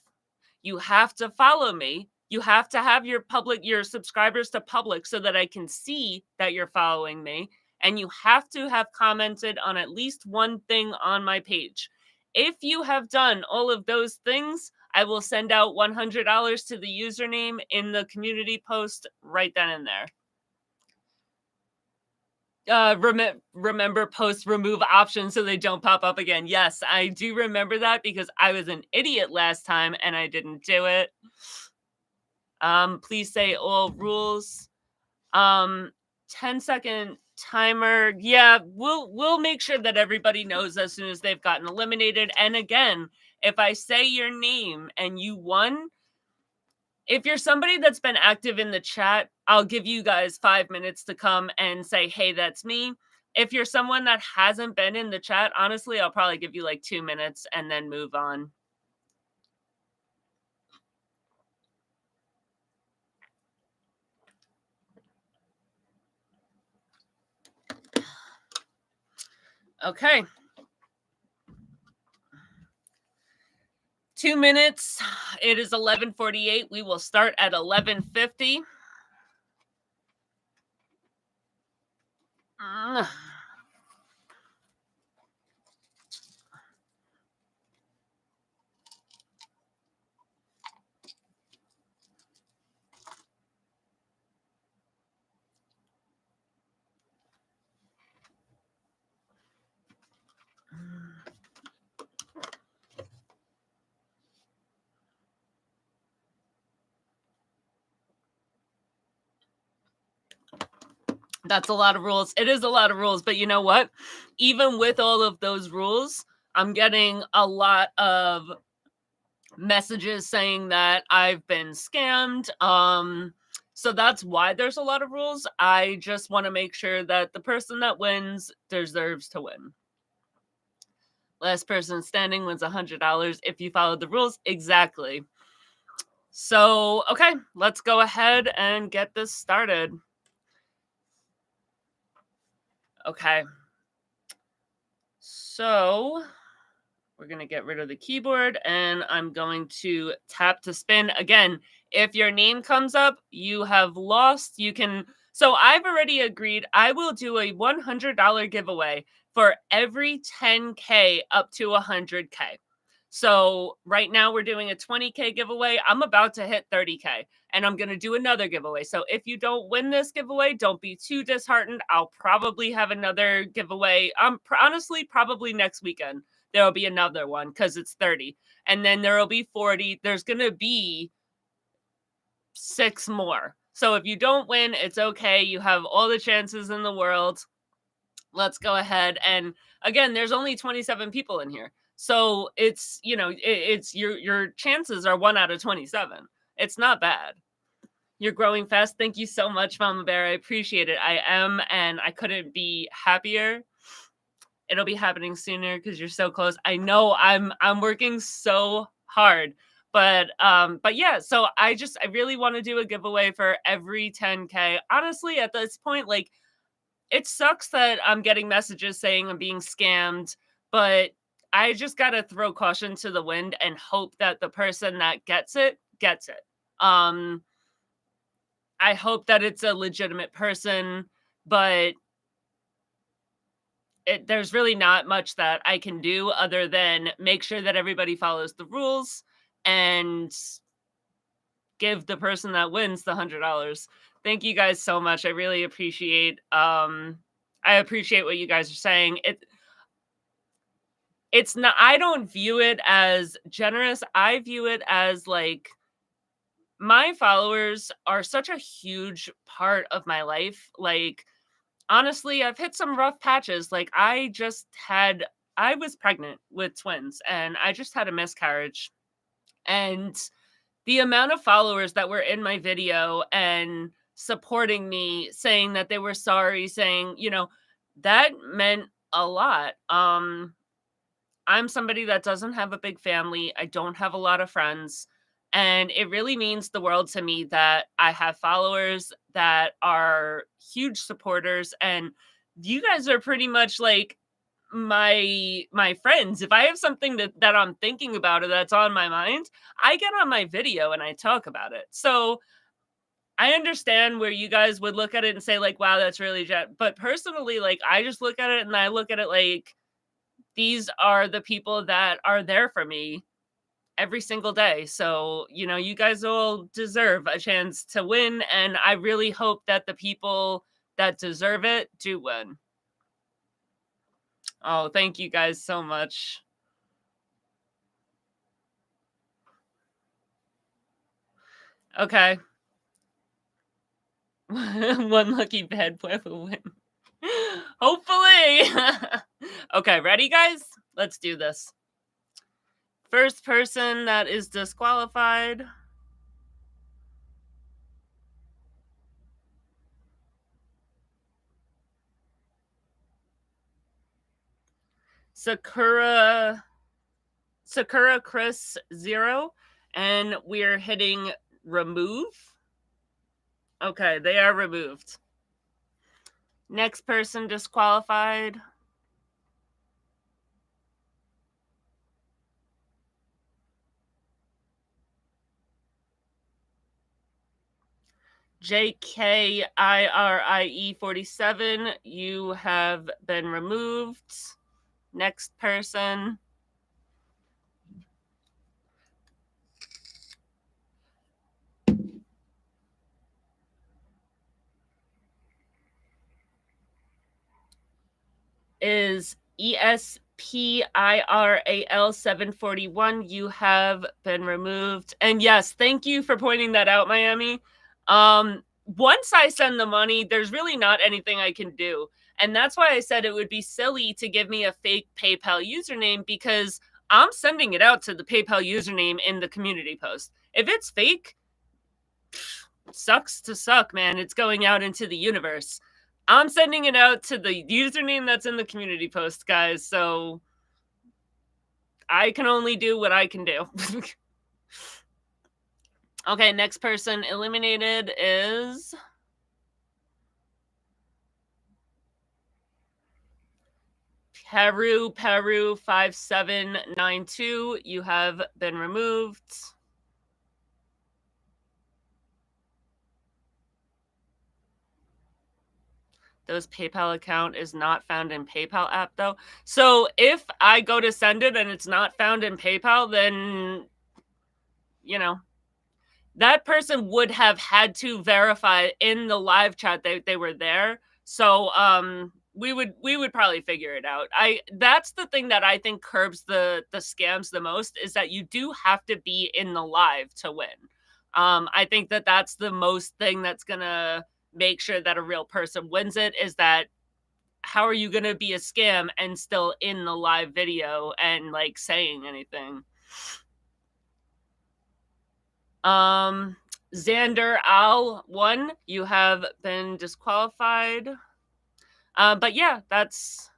[SPEAKER 1] You have to follow me. You have to have your subscribers to public so that I can see that you're following me, and you have to have commented on at least one thing on my page. If you have done all of those things, I will send out $100 to the username in the community post right then and there. Remember post remove options so they don't pop up again. Yes, I do remember that because I was an idiot last time and I didn't do it. Please say all rules. 10-second timer. Yeah, we'll make sure that everybody knows as soon as they've gotten eliminated. And again, if I say your name and you won, if you're somebody that's been active in the chat, I'll give you guys 5 minutes to come and say, hey, that's me. If you're someone that hasn't been in the chat, honestly, I'll probably give you like 2 minutes and then move on. Okay. 2 minutes. It is 11:48. We will start at 11:50. That's a lot of rules. It is a lot of rules, but you know what? Even with all of those rules, I'm getting a lot of messages saying that I've been scammed. So that's why there's a lot of rules. I just want to make sure that the person that wins deserves to win. Last person standing wins $100 if you follow the rules. Exactly. So, okay, let's go ahead and get this started. Okay. So, we're going to get rid of the keyboard and I'm going to tap to spin. Again, if your name comes up, you have lost. You can. So I've already agreed. I will do a $100 giveaway for every 10K up to 100K. So right now we're doing a 20K giveaway. I'm about to hit 30K and I'm going to do another giveaway. So if you don't win this giveaway, don't be too disheartened. I'll probably have another giveaway. Honestly, probably next weekend. There will be another one because it's 30. And then there will be 40. There's going to be 6 more. So if you don't win, it's okay. You have all the chances in the world. Let's go ahead. And again, there's only 27 people in here. So it's, it's your chances are 1 out of 27. It's not bad. You're growing fast. Thank you so much, Mama Bear. I appreciate it. I am, and I couldn't be happier. It'll be happening sooner because you're so close. I know I'm working so hard, but yeah. So I really want to do a giveaway for every 10K. Honestly, at this point, like, it sucks that I'm getting messages saying I'm being scammed, but I just gotta throw caution to the wind and hope that the person that gets it gets it. I hope that it's a legitimate person, but there's really not much that I can do other than make sure that everybody follows the rules and give the person that wins the $100. Thank you guys so much. I really appreciate I appreciate what you guys are saying. It's not, I don't view it as generous. I view it as like, my followers are such a huge part of my life. Like, honestly, I've hit some rough patches. Like, I was pregnant with twins and I just had a miscarriage. And the amount of followers that were in my video and supporting me, saying that they were sorry, saying, that meant a lot. I'm somebody that doesn't have a big family. I don't have a lot of friends. And it really means the world to me that I have followers that are huge supporters. And you guys are pretty much like my friends. If I have something that I'm thinking about or that's on my mind, I get on my video and I talk about it. So I understand where you guys would look at it and say like, "Wow, that's really but personally, like I just look at it and I look at it like these are the people that are there for me every single day. So, you guys all deserve a chance to win. And I really hope that the people that deserve it do win. Oh, thank you guys so much. Okay. One lucky bad boy will win. Hopefully. Okay, ready, guys? Let's do this. First person that is disqualified. Sakura Chris 0, and we're hitting remove. Okay, they are removed. Next person disqualified. JKIRIE47, you have been removed. Next person. Is ESPIRAL741. You have been removed. And yes, thank you for pointing that out, Miami. Once I send the money, there's really not anything I can do. And that's why I said it would be silly to give me a fake PayPal username because I'm sending it out to the PayPal username in the community post. If it's fake, sucks to suck, man. It's going out into the universe. I'm sending it out to the username that's in the community post, guys. So I can only do what I can do. Okay, next person eliminated is Peru 5792. You have been removed. Those PayPal account is not found in PayPal app though. So if I go to send it and it's not found in PayPal, then that person would have had to verify in the live chat they were there. So we would probably figure it out. That's the thing that I think curbs the scams the most is that you do have to be in the live to win. I think that's the most thing that's gonna make sure that a real person wins it is that how are you gonna be a scam and still in the live video and like saying anything? Xander Al 1, you have been disqualified. But yeah, that's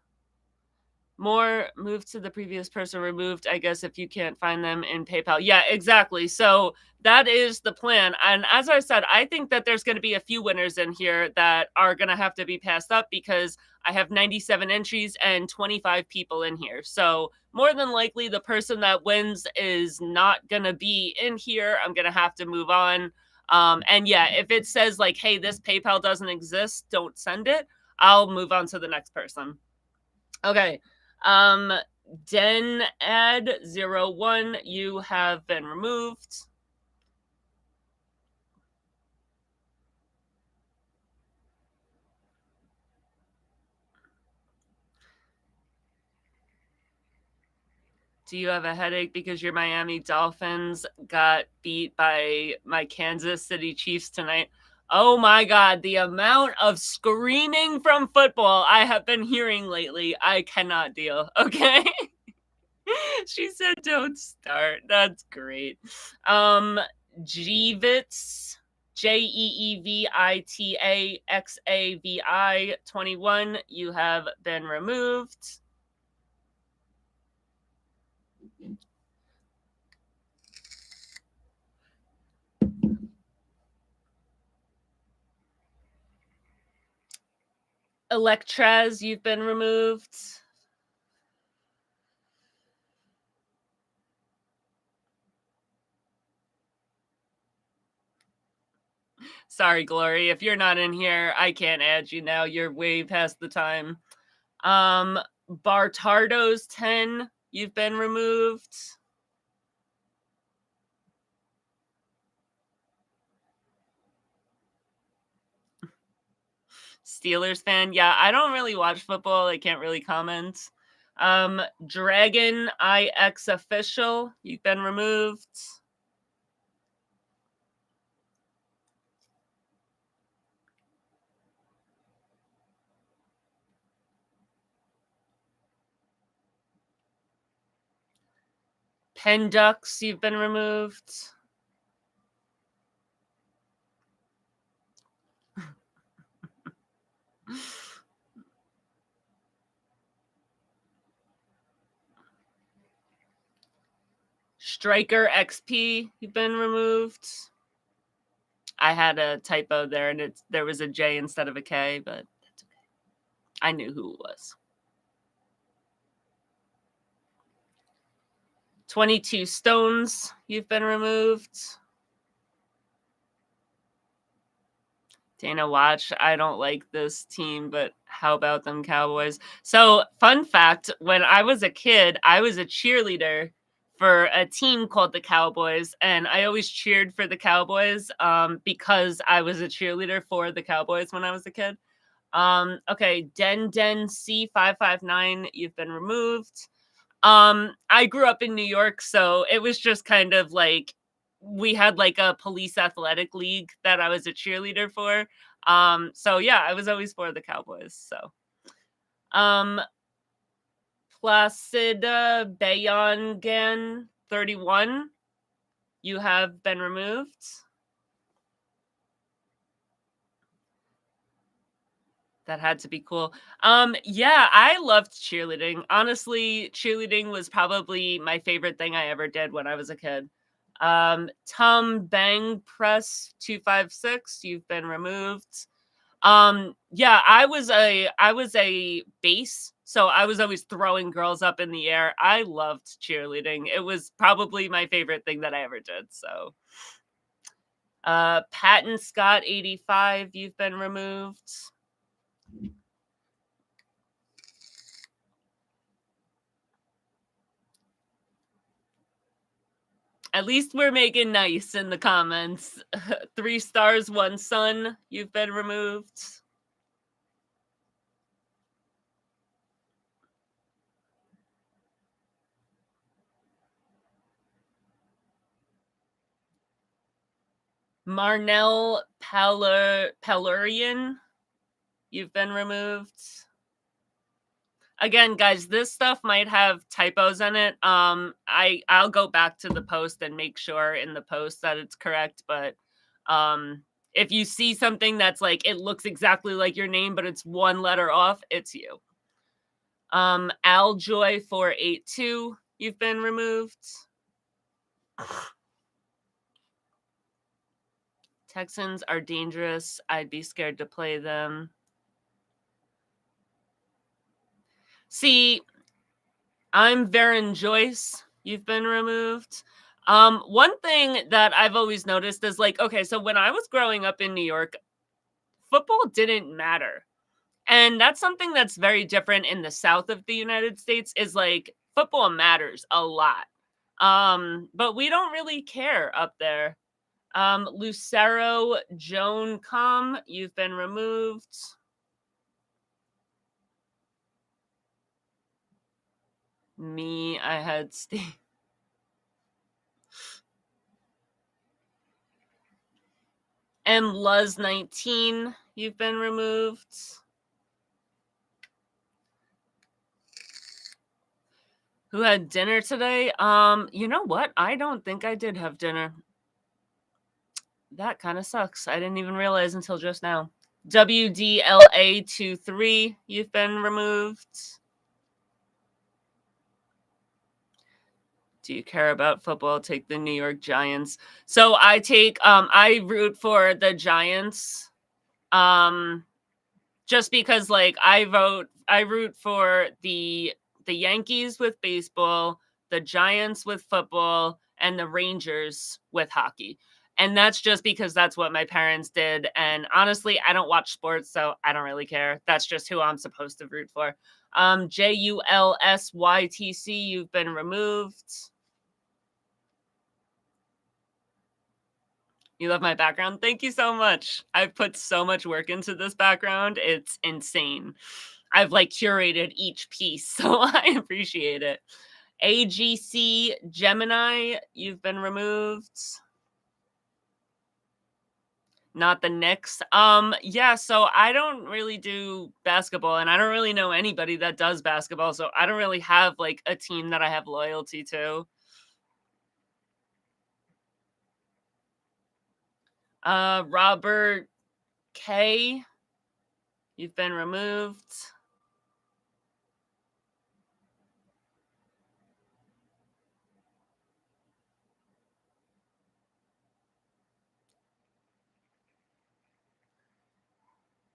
[SPEAKER 1] more moved to the previous person removed, I guess, if you can't find them in PayPal. Yeah, exactly. So that is the plan. And as I said, I think that there's going to be a few winners in here that are going to have to be passed up because I have 97 entries and 25 people in here. So more than likely, the person that wins is not going to be in here. I'm going to have to move on. And yeah, if it says like, hey, this PayPal doesn't exist, don't send it, I'll move on to the next person. Okay. Um, Den Ad 01, you have been removed. Do you have a headache because your Miami Dolphins got beat by my Kansas City Chiefs tonight? Oh my God, the amount of screaming from football I have been hearing lately, I cannot deal. Okay. She said don't start. That's great. Jeevits, JeevitaXavi 21, you have been removed. Electrez, you've been removed. Sorry, Glory. If you're not in here, I can't add you now. You're way past the time. Bartardo's 10. You've been removed. Steelers fan. Yeah, I don't really watch football. I can't really comment. Dragon IX official. You've been removed. Pen Ducks. You've been removed. Striker XP. You've been removed. I had a typo there, and there was a J instead of a K, but that's okay. I knew who it was. 22 Stones. You've been removed. Dana Watch, I don't like this team, but how about them Cowboys? So, fun fact, when I was a kid, I was a cheerleader for a team called the Cowboys, and I always cheered for the Cowboys because I was a cheerleader for the Cowboys when I was a kid. Okay, Den C559, you've been removed. I grew up in New York, so it was just kind of like we had like a police athletic league that I was a cheerleader for. So yeah, I was always for the Cowboys. So Placida Bayangan 31, you have been removed. That had to be cool. Yeah, I loved cheerleading. Honestly, cheerleading was probably my favorite thing I ever did when I was a kid. Tom Bang Press 256, you've been removed. Yeah, I was a base, so I was always throwing girls up in the air. I loved cheerleading. It was probably my favorite thing that I ever did. So Patton Scott 85, you've been removed. At least we're making nice in the comments. 3 stars, 1 sun. You've been removed. Marnell Pelurian. You've been removed. Again, guys, this stuff might have typos in it. I'll go back to the post and make sure in the post that it's correct. But if you see something that's like it looks exactly like your name, but it's 1 letter off, it's you. Aljoy 482, you've been removed. Texans are dangerous. I'd be scared to play them. See, I'm Varen Joyce. You've been removed. One thing that I've always noticed is like, okay, so when I was growing up in New York, football didn't matter. And that's something that's very different in the South of the United States is like football matters a lot. But we don't really care up there. Lucero Joan Com, you've been removed. Me, I had Steve. M Luz 19, you've been removed. Who had dinner today? You know what? I don't think I did have dinner. That kind of sucks. I didn't even realize until just now. WDLA23, you've been removed. Do you care about football? Take the New York Giants. So I root for the Giants. Just because like I root for the Yankees with baseball, the Giants with football, and the Rangers with hockey. And that's just because that's what my parents did. And honestly, I don't watch sports, so I don't really care. That's just who I'm supposed to root for. JULSYTC, you've been removed. You love my background? Thank you so much. I've put so much work into this background. It's insane. I've like curated each piece, so I appreciate it. AGC Gemini, you've been removed. Not the Knicks. Yeah, so I don't really do basketball and I don't really know anybody that does basketball, so I don't really have like a team that I have loyalty to. Robert K, you've been removed.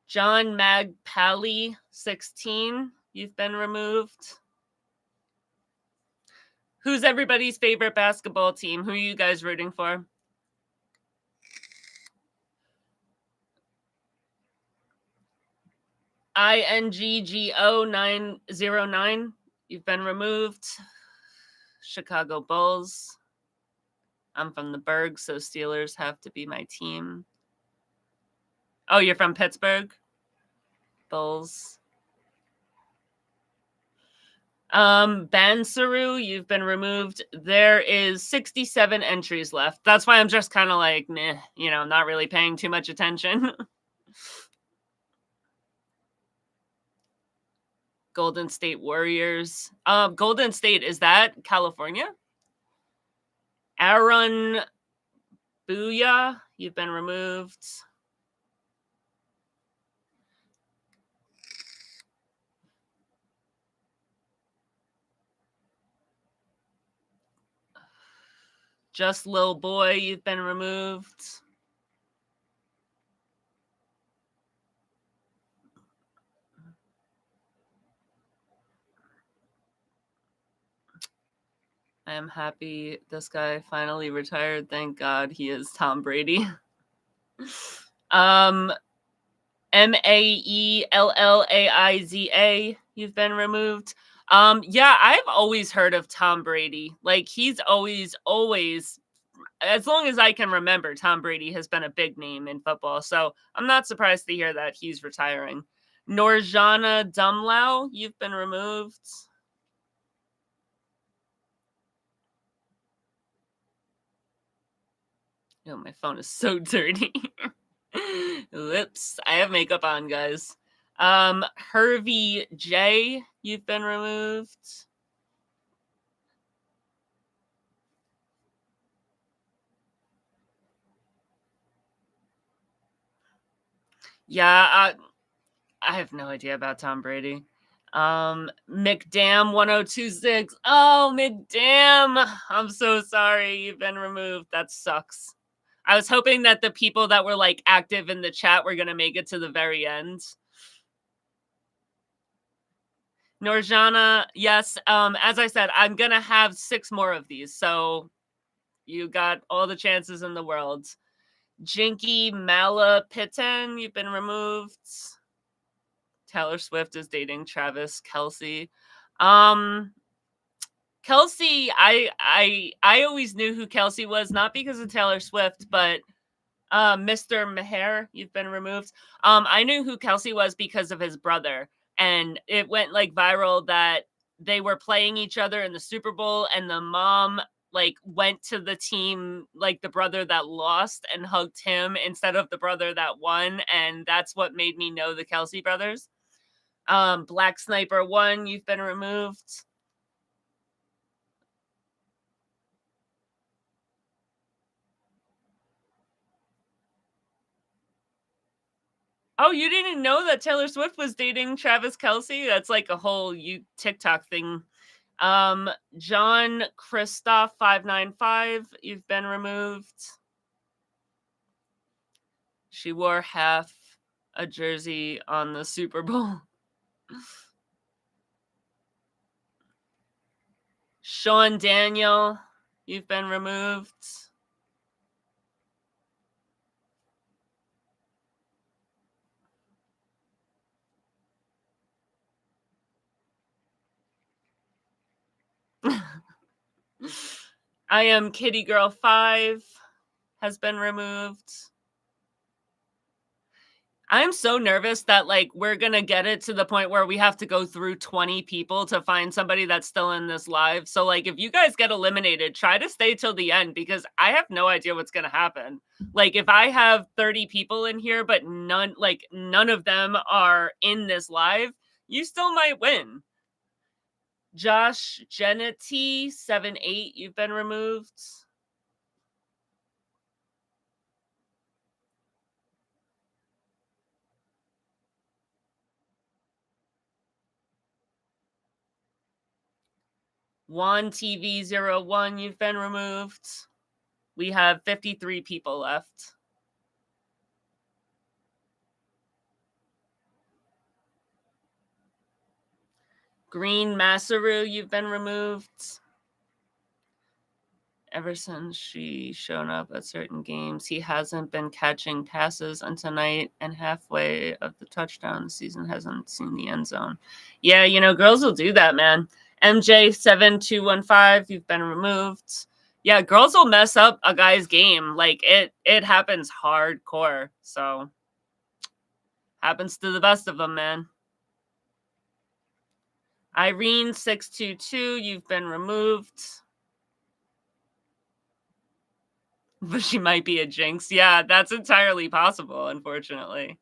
[SPEAKER 1] John Magpally, 16, you've been removed. Who's everybody's favorite basketball team? Who are you guys rooting for? INGGO909, you've been removed. Chicago Bulls. I'm from the Berg, so Steelers have to be my team. Oh, you're from Pittsburgh? Bulls. Bansaru, you've been removed. There is 67 entries left. That's why I'm just kind of like, meh, not really paying too much attention. Golden State Warriors. Golden State, is that California? Aaron Booyah, you've been removed. Just Lil Boy, you've been removed. I am happy this guy finally retired. Thank God he is Tom Brady. Maellaiza, you've been removed. Yeah, I've always heard of Tom Brady. Like he's always, as long as I can remember, Tom Brady has been a big name in football. So I'm not surprised to hear that he's retiring. Norjana Dumlau, you've been removed. Oh, my phone is so dirty. Whoops. I have makeup on, guys. Hervey J, you've been removed. Yeah, I have no idea about Tom Brady. McDam 1026. Oh, McDam. I'm so sorry. You've been removed. That sucks. I was hoping that the people that were like active in the chat were going to make it to the very end. Norjana, yes. As I said, I'm going to have 6 more of these. So you got all the chances in the world. Jinky Malapitten, you've been removed. Taylor Swift is dating Travis Kelce. Kelce, I always knew who Kelce was, not because of Taylor Swift, but Mr. Maher, you've been removed. I knew who Kelce was because of his brother, and it went like viral that they were playing each other in the Super Bowl, and the mom like went to the team, like the brother that lost, and hugged him instead of the brother that won, and that's what made me know the Kelce brothers. Black Sniper 1, you've been removed. Oh, you didn't know that Taylor Swift was dating Travis Kelce? That's like a whole TikTok thing. John Christoph 595, you've been removed. She wore half a jersey on the Super Bowl. Sean Daniel, you've been removed. I am Kitty Girl 5 has been removed. I'm so nervous that, like, we're gonna get it to the point where we have to go through 20 people to find somebody that's still in this live. So, like, if you guys get eliminated, try to stay till the end because I have no idea what's gonna happen. Like, if I have 30 people in here, but none of them are in this live, you still might win. Josh Genety 78, you've been removed. Juan TV01, you've been removed. We have 53 people left. Green Masaru, you've been removed. Ever since she's shown up at certain games, he hasn't been catching passes, and tonight and halfway of the touchdown season hasn't seen the end zone. Yeah, you know, girls will do that, man. MJ7215, you've been removed. Yeah, girls will mess up a guy's game. Like it happens hardcore. So happens to the best of them, man. Irene622, you've been removed. But she might be a jinx. Yeah, that's entirely possible, unfortunately.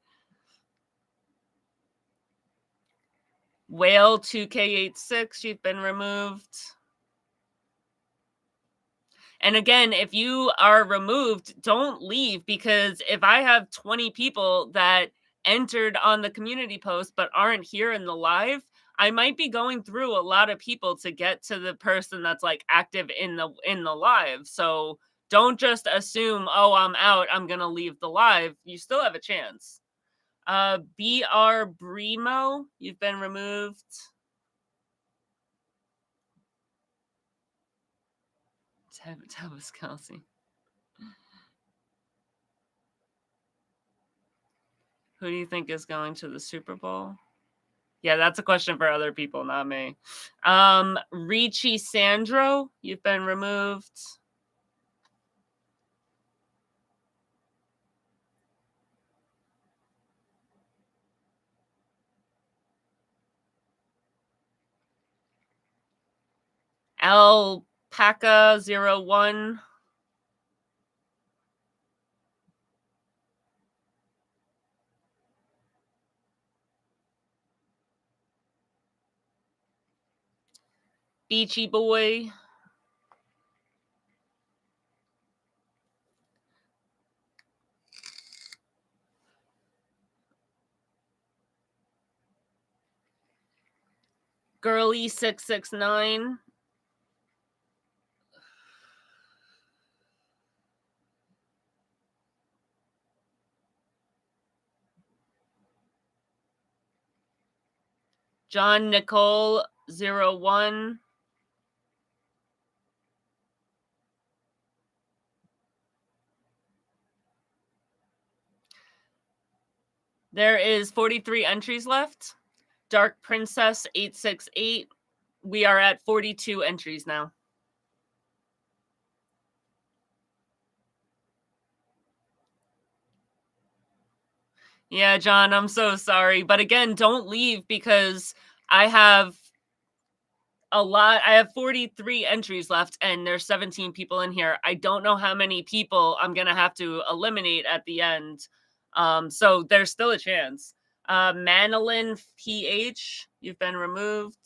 [SPEAKER 1] Whale 2K86, you've been removed. And again, if you are removed, don't leave, because if I have 20 people that entered on the community post but aren't here in the live, I might be going through a lot of people to get to the person that's like active in the live. So don't just assume, oh, I'm out, I'm gonna leave the live. You still have a chance. BR Bremo, you've been removed. Tavis Kelsey. Who do you think is going to the Super Bowl? Yeah, that's a question for other people, not me. Ricci Sandro, you've been removed. Alpaca01. Beachy Boy. Girly669. John Nicole 01. There is 43 entries left. Dark Princess 868. We are at 42 entries now. Yeah, John, I'm so sorry. But again, don't leave, because I have I have 43 entries left and there's 17 people in here. I don't know how many people I'm going to have to eliminate at the end. So there's still a chance. Manolin PH, you've been removed.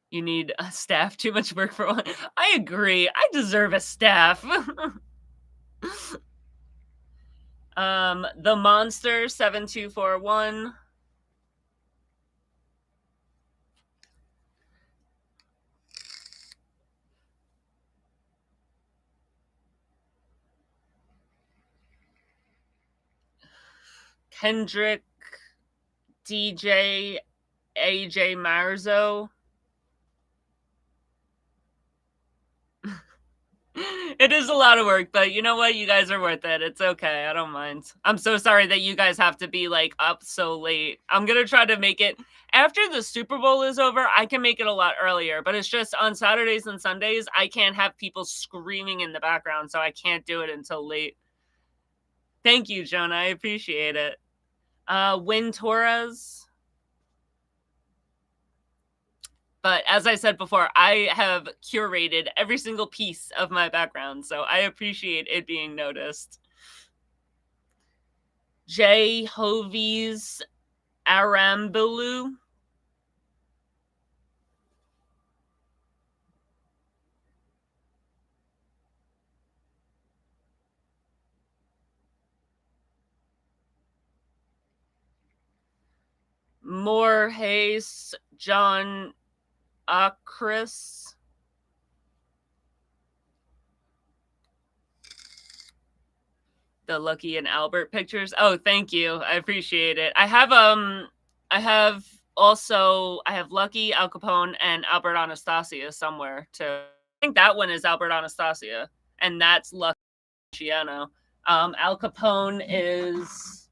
[SPEAKER 1] You need a staff. Too much work for one. I agree. I deserve a staff. The Monster 7241. Kendrick DJ AJ Marzo. It is a lot of work, but you know what? You guys are worth it. It's okay. I don't mind. I'm so sorry that you guys have to be like up so late. I'm gonna try to make it after the Super Bowl is over. I can make it a lot earlier, but it's just on Saturdays and Sundays, I can't have people screaming in the background, so I can't do it until late. Thank you, Jonah. I appreciate it. Win Torres. But as I said before, I have curated every single piece of my background, so I appreciate it being noticed. J. Hovies Arambilu. Morhace John Akris. The Lucky and Albert pictures. Oh, thank you. I appreciate it. I have Lucky, Al Capone, and Albert Anastasia somewhere too. I think that one is Albert Anastasia, and that's Lucky Luciano. Al Capone is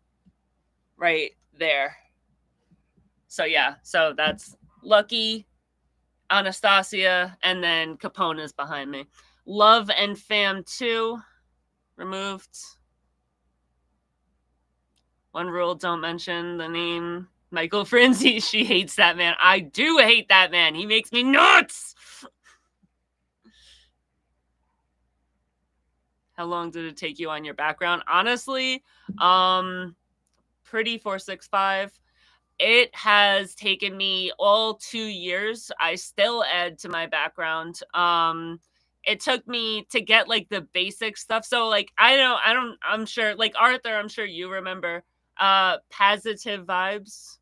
[SPEAKER 1] right there. So yeah, so that's Lucky, Anastasia, and then Capone is behind me. Love and Fam 2 removed. One rule, don't mention the name Michael Frenzy. She hates that man. I do hate that man. He makes me nuts. How long did it take you on your background? Honestly, pretty 465. It has taken me all 2 years. I still add to my background. It took me to get like the basic stuff. So like I'm sure like Arthur, I'm sure you remember Positive Vibes.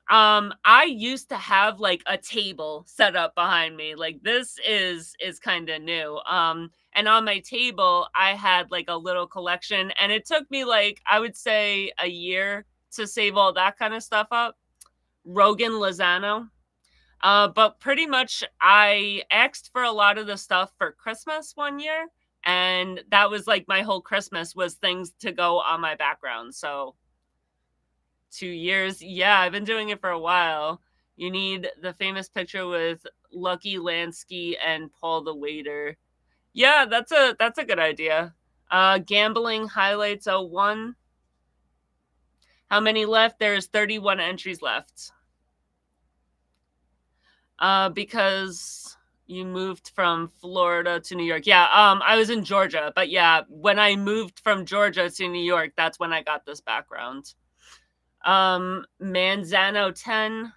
[SPEAKER 1] I used to have like a table set up behind me. Like this is kind of new. And on my table I had like a little collection, and it took me like I would say a year to save all that kind of stuff up. Rogan Lozano. But pretty much I asked for a lot of the stuff for Christmas one year, and that was like my whole Christmas was things to go on my background. So 2 years. Yeah, I've been doing it for a while. You need the famous picture with Lucky Lansky and Paul the Waiter. Yeah, that's a good idea. Gambling Highlights 01. How many left? There's 31 entries left. Because you moved from Florida to New York. Yeah, I was in Georgia, but yeah, when I moved from Georgia to New York, that's when I got this background. Manzano 10.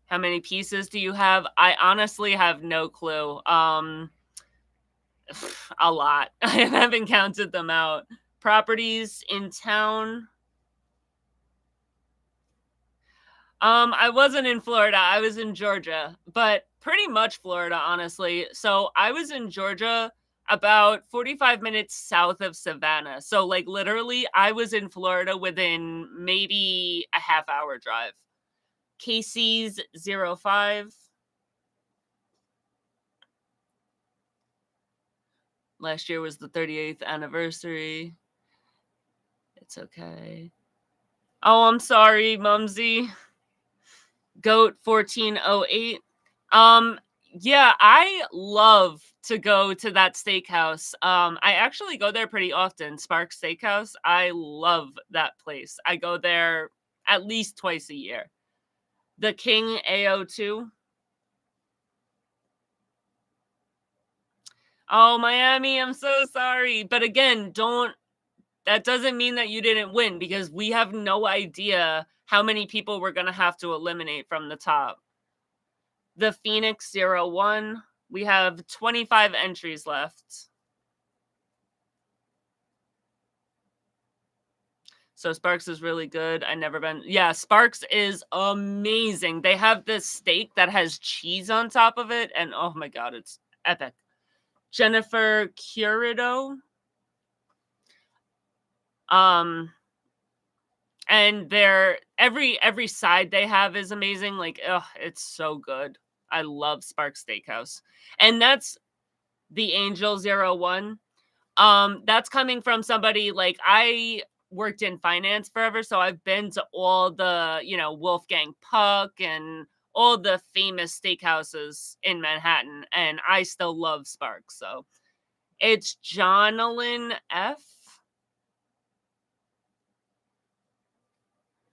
[SPEAKER 1] How many pieces do you have? I honestly have no clue. A lot. I haven't counted them out. Properties in town. I wasn't in Florida. I was in Georgia, but pretty much Florida, honestly. So I was in Georgia about 45 minutes south of Savannah. So like literally I was in Florida within maybe a half-hour drive. Casey's 05. Last year was the 38th anniversary. It's okay. Oh, I'm sorry, Mumsy. Goat 1408. Yeah, I love to go to that steakhouse. I actually go there pretty often. Sparks Steakhouse. I love that place. I go there at least twice a year. The King AO2. Oh, Miami, I'm so sorry. But again, that doesn't mean that you didn't win, because we have no idea how many people we're going to have to eliminate from the top. The Phoenix 01. We have 25 entries left. So Sparks is really good. I never been. Yeah, Sparks is amazing. They have this steak that has cheese on top of it, and oh my god, it's epic. Jennifer Curido. And they're every side they have is amazing. Like, oh, it's so good. I love Spark Steakhouse. And that's the Angel 01. That's coming from somebody like I worked in finance forever, so I've been to all the, Wolfgang Puck and all the famous steakhouses in Manhattan, and I still love Sparks. So it's Jonalyn F.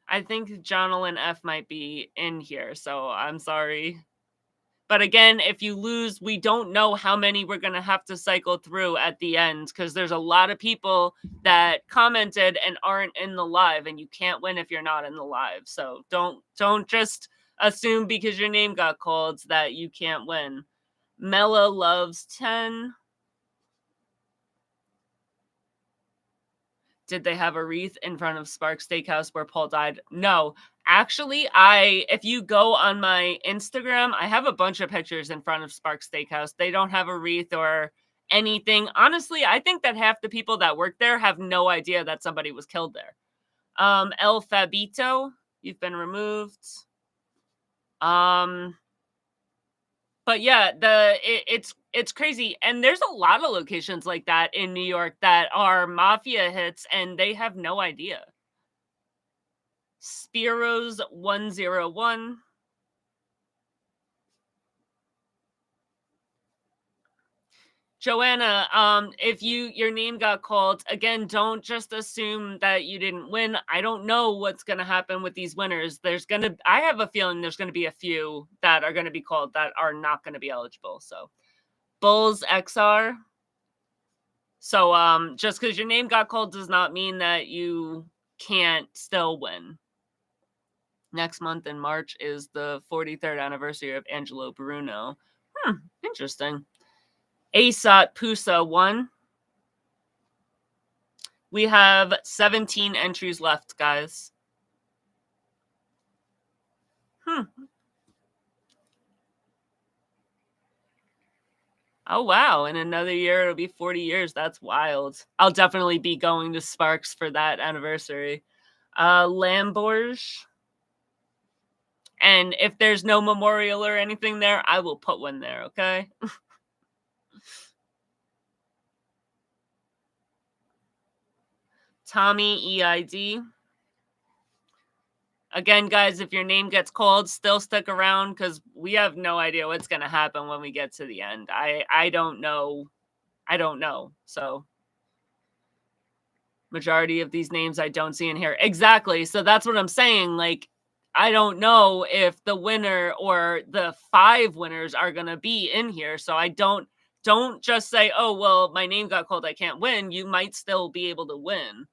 [SPEAKER 1] I think Jonalyn F might be in here, so I'm sorry. But again, if you lose, we don't know how many we're going to have to cycle through at the end because there's a lot of people that commented and aren't in the live, and you can't win if you're not in the live. So don't just assume because your name got called that you can't win. Mela loves 10. Did they have a wreath in front of Spark Steakhouse where Paul died? No. Actually, if you go on my Instagram, I have a bunch of pictures in front of Spark Steakhouse. They don't have a wreath or anything. Honestly, I think that half the people that work there have no idea that somebody was killed there. El Fabito, you've been removed. But yeah, it's crazy, and there's a lot of locations like that in New York that are mafia hits, and they have no idea. Spiros 101. Joanna, if your name got called, again, don't just assume that you didn't win. I don't know what's gonna happen with these winners. I have a feeling there's gonna be a few that are gonna be called that are not gonna be eligible. So Bulls XR. So just because your name got called does not mean that you can't still win. Next month in March is the 43rd anniversary of Angelo Bruno. Interesting. ASOT Pusa 1. We have 17 entries left, guys. Oh, wow. In another year, it'll be 40 years. That's wild. I'll definitely be going to Sparks for that anniversary. Lamborge. And if there's no memorial or anything there, I will put one there, okay? Tommy EID. Again, guys, if your name gets called, still stick around because we have no idea what's going to happen when we get to the end. I don't know. I don't know. So majority of these names I don't see in here. Exactly. So that's what I'm saying. Like, I don't know if the winner or the 5 winners are going to be in here. So I don't just say, oh, well, my name got called, I can't win. You might still be able to win.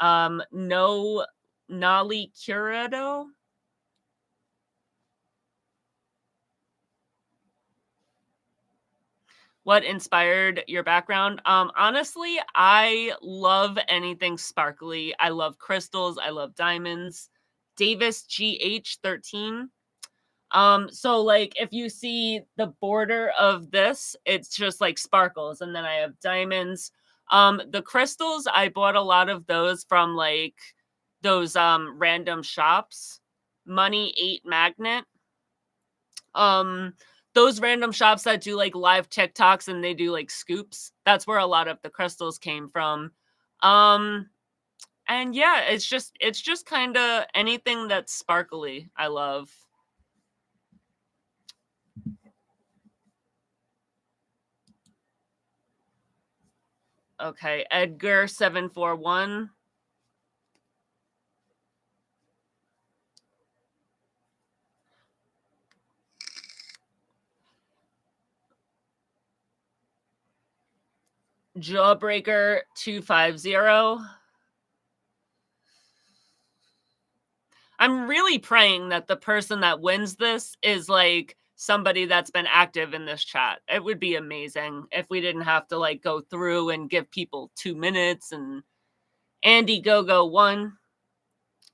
[SPEAKER 1] No Nali Curado. What inspired your background? Honestly, I love anything sparkly. I love crystals. I love diamonds. Davis GH13. So like if you see the border of this, it's just like sparkles, and then I have diamonds. The crystals, I bought a lot of those from like those random shops. Money 8 Magnet. Those random shops that do like live TikToks and they do like scoops. That's where a lot of the crystals came from. And yeah, it's just kind of anything that's sparkly. I love. Okay, Edgar 741. Jawbreaker 250. I'm really praying that the person that wins this is like somebody that's been active in this chat. It would be amazing if we didn't have to like go through and give people 2 minutes. And Andy Gogo won.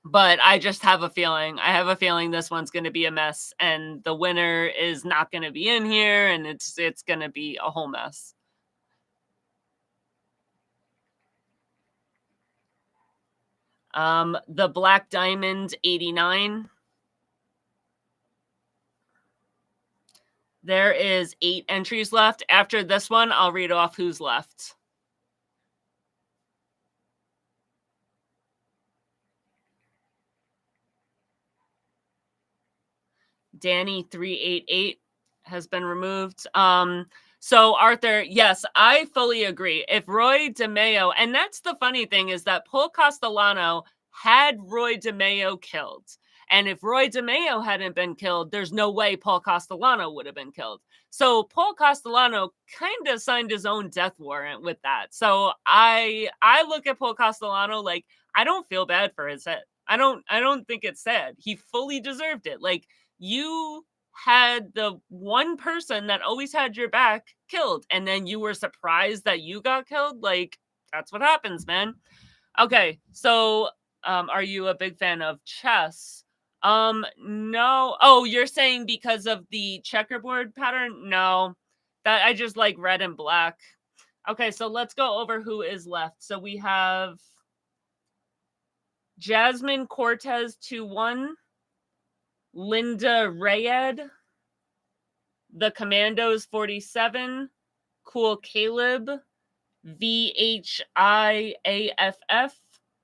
[SPEAKER 1] But I just have a feeling. I have a feeling this one's going to be a mess, and the winner is not going to be in here, and it's going to be a whole mess. The Black Diamond 89. There is 8 entries left. After this one, I'll read off who's left. Danny 388 has been removed. So Arthur, yes, I fully agree. If Roy DeMeo, and that's the funny thing is that Paul Castellano had Roy DeMeo killed. And if Roy DeMeo hadn't been killed, there's no way Paul Castellano would have been killed. So Paul Castellano kind of signed his own death warrant with that. So I look at Paul Castellano like I don't feel bad for his head. I don't think it's sad. He fully deserved it. Like you had the one person that always had your back killed, and then you were surprised that you got killed. Like that's what happens, man. Okay, so are you a big fan of chess? No. Oh, you're saying because of the checkerboard pattern? No, that I just like red and black. Okay, so let's go over who is left. So we have Jasmine Cortez 2-1, Linda Rayed, The Commandos 47, Cool Caleb, VHIAFF,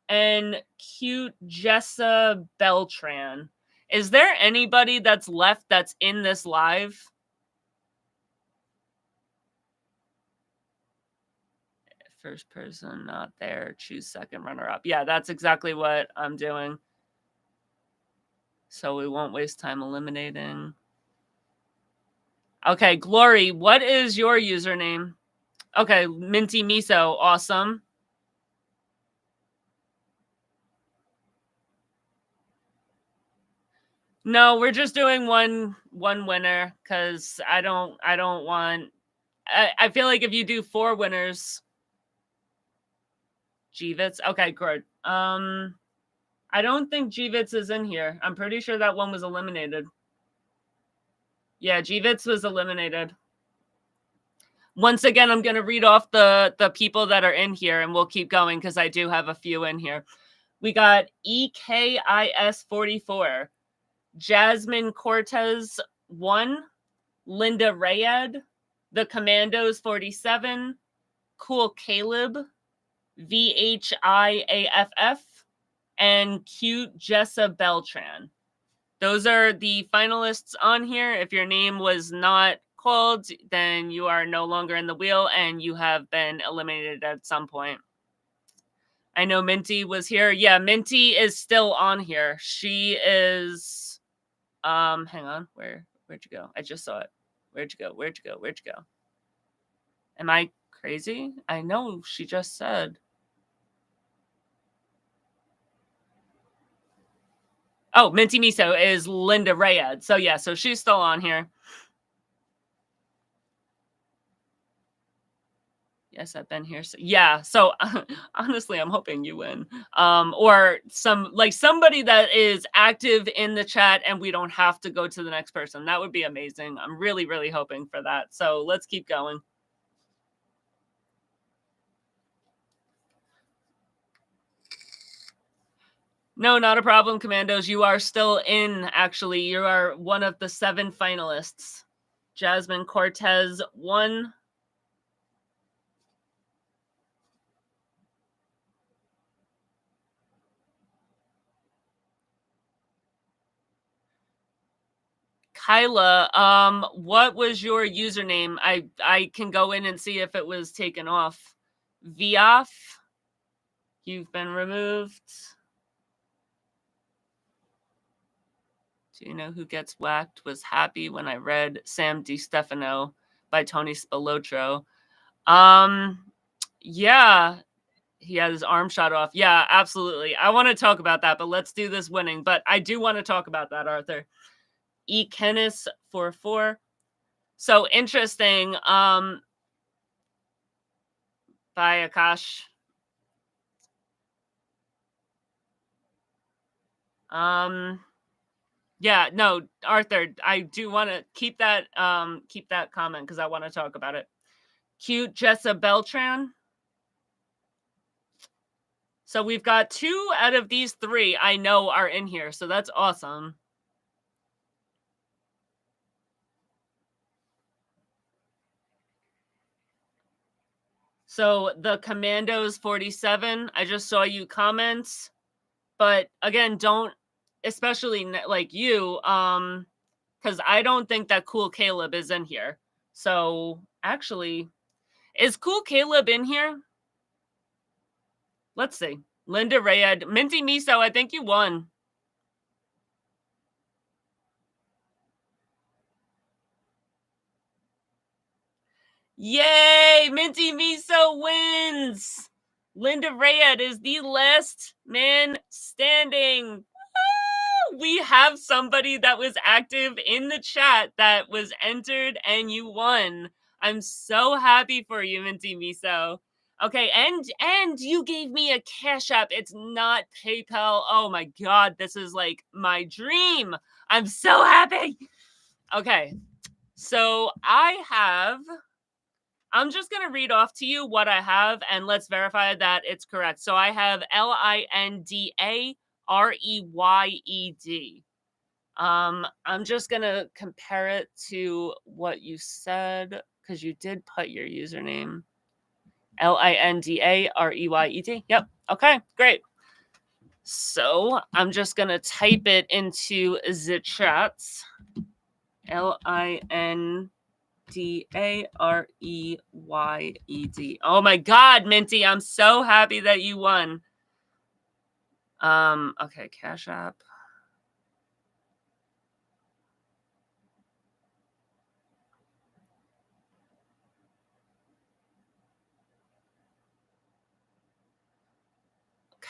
[SPEAKER 1] and Cute Jessa Beltran. Is there anybody that's left that's in this live? First person not there, choose second runner up. Yeah, that's exactly what I'm doing. So we won't waste time eliminating. Okay, Glory, what is your username? Okay, Minty Miso, awesome. No, we're just doing one winner because I don't want. I feel like if you do 4 winners, Jeevitz. Okay, good. I don't think Jeevitz is in here. I'm pretty sure that one was eliminated. Yeah, Jeevitz was eliminated. Once again, I'm going to read off the people that are in here, and we'll keep going because I do have a few in here. We got EKIS44, Jasmine Cortez 1, Linda Rayed, The Commandos 47, Cool Caleb, VHIAFF, and Cute Jessa Beltran. Those are the finalists on here. If your name was not called, then you are no longer in the wheel and you have been eliminated at some point. I know Minty was here. Yeah, Minty is still on here. She is hang on. Where'd you go? I just saw it. Where'd you go? Am I crazy? I know she just said. Oh, Minty Miso is Linda Rayed. So yeah, so she's still on here. Yes, I've been here. So, yeah. So honestly, I'm hoping you win. Or somebody that is active in the chat and we don't have to go to the next person. That would be amazing. I'm really, really hoping for that. So let's keep going. No, not a problem, Commandos. You are still in, actually. You are one of the 7 finalists. Jasmine Cortez 1. Kyla, what was your username? I can go in and see if it was taken off. Viaf, you've been removed. Do you know who gets whacked? Was happy when I read Sam DiStefano by Tony Spilotro. Yeah, he had his arm shot off. Yeah, absolutely. I want to talk about that, but let's do this winning. But I do want to talk about that, Arthur. Kennis 44. So interesting. By Akash. Yeah, no, Arthur, I do want to keep that comment because I want to talk about it. Cute Jessa Beltran. So we've got 2 out of these 3 I know are in here, so that's awesome. So the Commandos 47, I just saw you comments, but again, don't, especially like you, because I don't think that Cool Caleb is in here. So actually, is Cool Caleb in here? Let's see. Linda Rayed, Minty Miso, I think you won. Yay! Minty Miso wins! Linda Rayed is the last man standing. We have somebody that was active in the chat that was entered and you won. I'm so happy for you, Minty Miso. Okay, and you gave me a Cash App. It's not PayPal. Oh my god, this is like my dream. I'm so happy. Okay. So I'm just going to read off to you what I have and let's verify that it's correct. So I have LindaReyed. I'm just going to compare it to what you said because you did put your username. LindaReyed. Yep. Okay, great. So I'm just going to type it into the chats. LindaReyed. Oh my god, Minty, I'm so happy that you won. Okay, Cash App.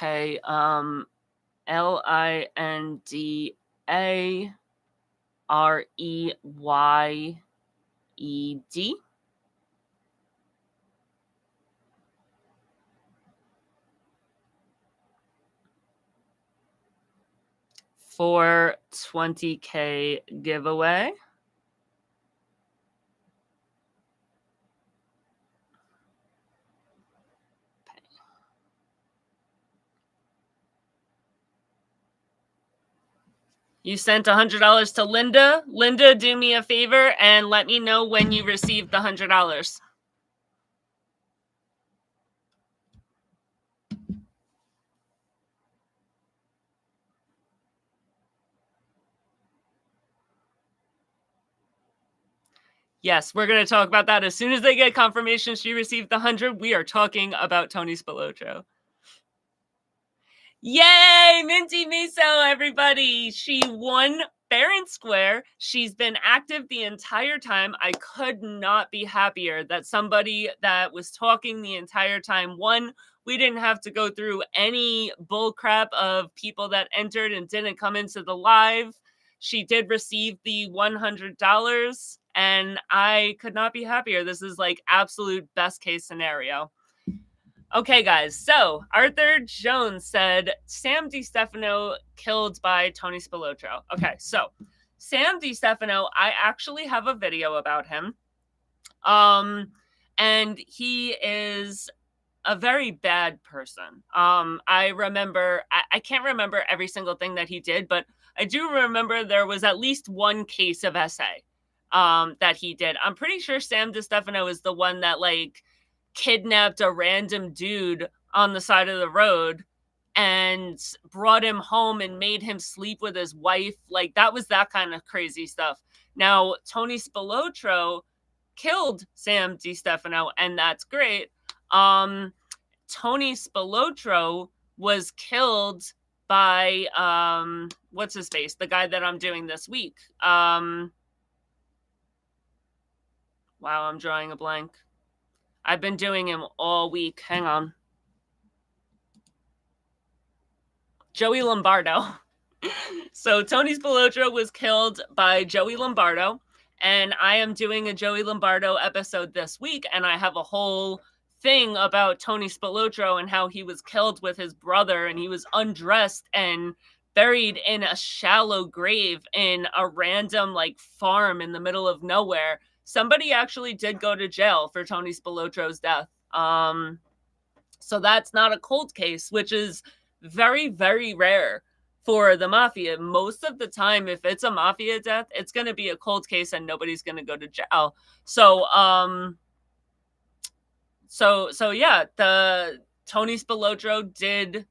[SPEAKER 1] Okay, LindaReyed. For 20K giveaway. You sent $100 to Linda. Linda, do me a favor and let me know when you received the $100. Yes, we're going to talk about that as soon as they get confirmation she received the 100. We are talking about Tony Spilotro. Yay, Minty Miso, everybody. She won fair and square. She's been active the entire time. I could not be happier that somebody that was talking the entire time won. We didn't have to go through any bullcrap of people that entered and didn't come into the live. She did receive the $100, and I could not be happier. This is like absolute best case scenario. Okay, guys. So Arthur Jones said Sam DiStefano killed by Tony Spilotro. Okay, so Sam DiStefano, I actually have a video about him. And he is a very bad person. I remember, I can't remember every single thing that he did, but I do remember there was at least one case of SA that he did. I'm pretty sure Sam DiStefano is the one that like kidnapped a random dude on the side of the road and brought him home and made him sleep with his wife. Like that was that kind of crazy stuff. Now, Tony Spilotro killed Sam DiStefano, and that's great. Tony Spilotro was killed by what's his face? The guy that I'm doing this week. Wow, I'm drawing a blank. I've been doing him all week. Hang on. Joey Lombardo. So Tony Spilotro was killed by Joey Lombardo, and I am doing a Joey Lombardo episode this week, and I have a whole thing about Tony Spilotro and how he was killed with his brother, and he was undressed and buried in a shallow grave in a random like farm in the middle of nowhere. Somebody actually did go to jail for Tony Spilotro's death. So that's not a cold case, which is very, very rare for the mafia. Most of the time, if it's a mafia death, it's going to be a cold case and nobody's going to go to jail. So, so yeah, the Tony Spilotro did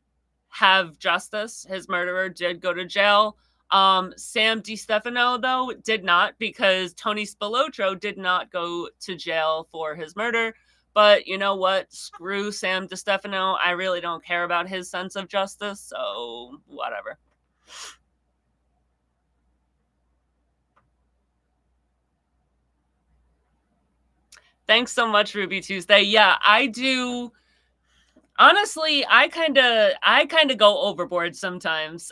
[SPEAKER 1] have justice. His murderer did go to jail. Sam DiStefano, though, did not, because Tony Spilotro did not go to jail for his murder. But you know what? Screw Sam DiStefano. I really don't care about his sense of justice, so whatever. Thanks so much, Ruby Tuesday. Yeah, I do. Honestly, I kind of go overboard sometimes.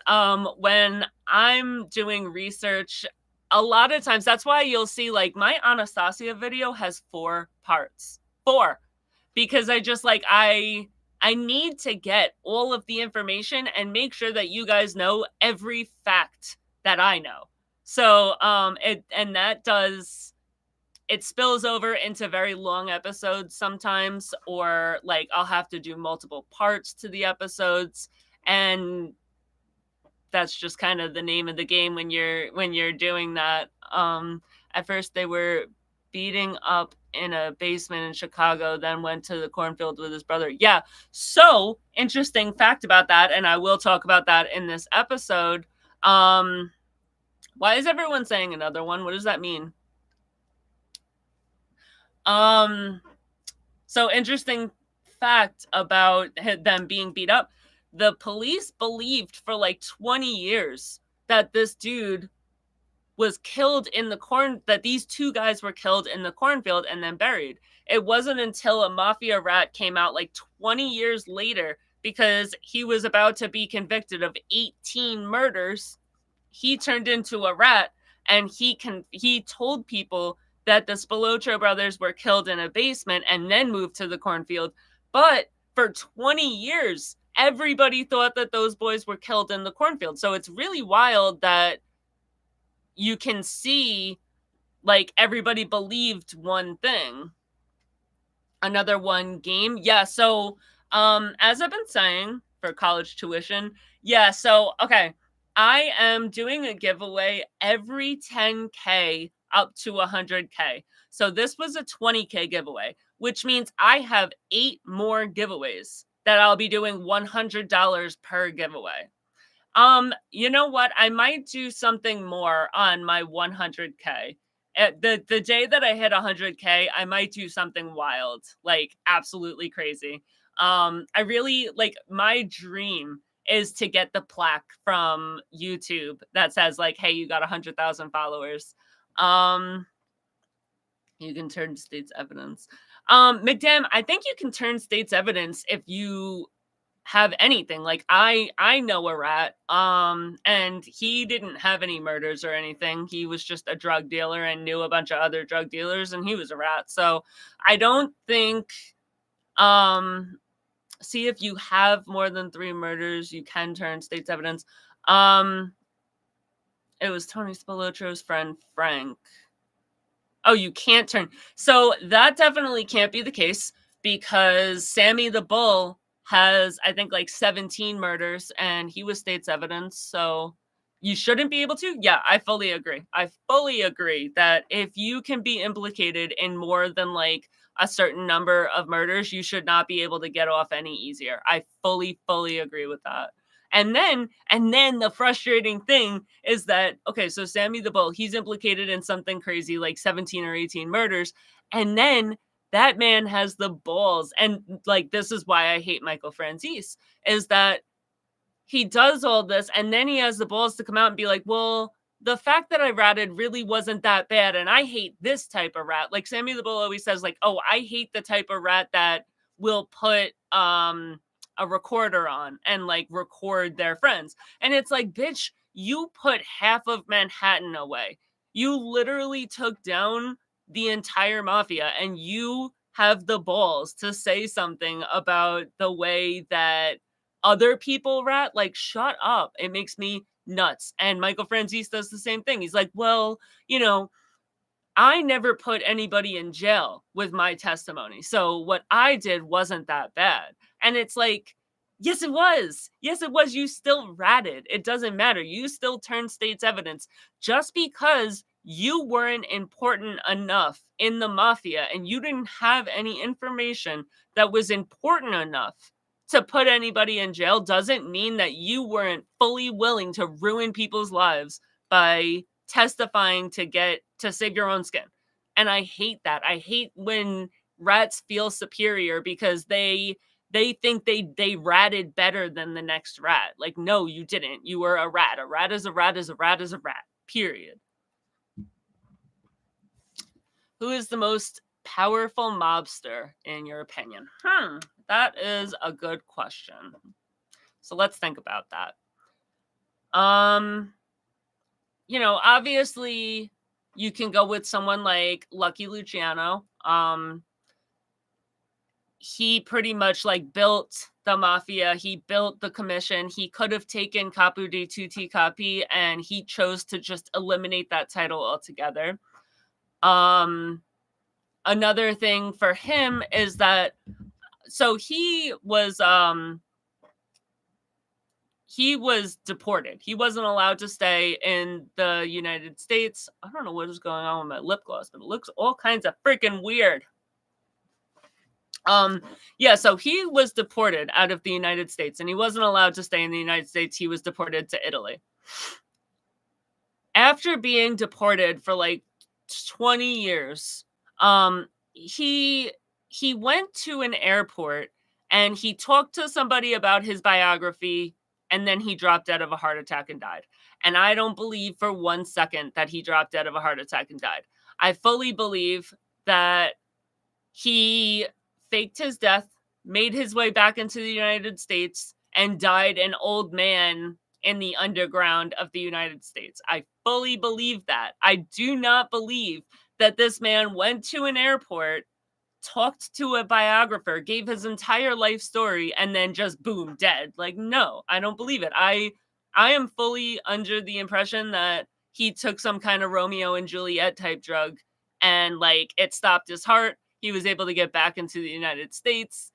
[SPEAKER 1] When I'm doing research, a lot of times that's why you'll see like my Anastasia video has 4 parts. 4. Because I just like I need to get all of the information and make sure that you guys know every fact that I know. So, it and that does it spills over into very long episodes sometimes, or like I'll have to do multiple parts to the episodes, and that's just kind of the name of the game when you're doing that. At first they were beating up in a basement in Chicago, then went to the cornfield with his brother. Yeah. So, interesting fact about that, and I will talk about that in this episode. Why is everyone saying another one? What does that mean? Um, so interesting fact about them being beat up. The police believed for like 20 years that this dude was killed in the corn, that these 2 guys were killed in the cornfield and then buried. It wasn't until a mafia rat came out like 20 years later, because he was about to be convicted of 18 murders. He turned into a rat, and he told people that the Spilotro brothers were killed in a basement and then moved to the cornfield. But for 20 years, everybody thought that those boys were killed in the cornfield. So it's really wild that you can see like everybody believed one thing. Another one game. Yeah, so as I've been saying for college tuition, yeah, so okay, I am doing a giveaway every 10K up to 100K. So this was a 20K giveaway, which means I have 8 more giveaways that I'll be doing $100 per giveaway. You know what? I might do something more on my 100K. At the day that I hit 100K, I might do something wild, like absolutely crazy. I really like, my dream is to get the plaque from YouTube that says like, "Hey, you got 100,000 followers." Um, you can turn state's evidence. McDam, I think you can turn state's evidence if you have anything. Like I know a rat, and he didn't have any murders or anything. He was just a drug dealer and knew a bunch of other drug dealers, and he was a rat. So I don't think, um see, if you have more than 3 murders, you can turn state's evidence. um it was Tony Spilotro's friend Frank. Oh, you can't turn. So that definitely can't be the case, because Sammy the Bull has, I think, like 17 murders and he was state's evidence. So you shouldn't be able to. Yeah, I fully agree. I fully agree that if you can be implicated in more than like a certain number of murders, you should not be able to get off any easier. I fully, fully agree with that. And then the frustrating thing is that, okay, so Sammy the Bull, he's implicated in something crazy like 17 or 18 murders, and then that man has the balls, and like this is why I hate Michael Franzese, is that he does all this and then he has the balls to come out and be like, "Well, the fact that I ratted really wasn't that bad, and I hate this type of rat." Like Sammy the Bull always says like, "Oh, I hate the type of rat that will put a recorder on and like record their friends." And it's like, "Bitch, you put half of Manhattan away. You literally took down the entire mafia, and you have the balls to say something about the way that other people rat. Like, shut up. It makes me nuts." And Michael Franzese does the same thing. He's like, "Well, I never put anybody in jail with my testimony, so what I did wasn't that bad." And it's like, yes, it was. Yes, it was. You still ratted. It doesn't matter. You still turned state's evidence just because you weren't important enough in the mafia and you didn't have any information that was important enough to put anybody in jail doesn't mean that you weren't fully willing to ruin people's lives by testifying to save your own skin. And I hate that. I hate when rats feel superior because they think they ratted better than the next rat. Like, no, you didn't. You were a rat. A rat is a rat is a rat is a rat. Period. Who is the most powerful mobster in your opinion? That is a good question. So let's think about that. Obviously you can go with someone like Lucky Luciano. He pretty much like built the mafia. He built the commission. He could have taken Capo di Tutti Capi and he chose to just eliminate that title altogether. Another thing for him is that so he was deported. He wasn't allowed to stay in the United States. I don't know what is going on with my lip gloss, but it looks all kinds of freaking weird. So he was deported out of the United States and he wasn't allowed to stay in the United States. He was deported to Italy. After being deported for like 20 years, he went to an airport and he talked to somebody about his biography and then he dropped dead of a heart attack and died. And I don't believe for 1 second that he dropped dead of a heart attack and died. I fully believe that he faked his death, made his way back into the United States, and died an old man in the underground of the United States. I fully believe that. I do not believe that this man went to an airport, talked to a biographer, gave his entire life story, and then just boom, dead. Like, no, I don't believe it. I am fully under the impression that he took some kind of Romeo and Juliet type drug and like it stopped his heart. He was able to get back into the United States.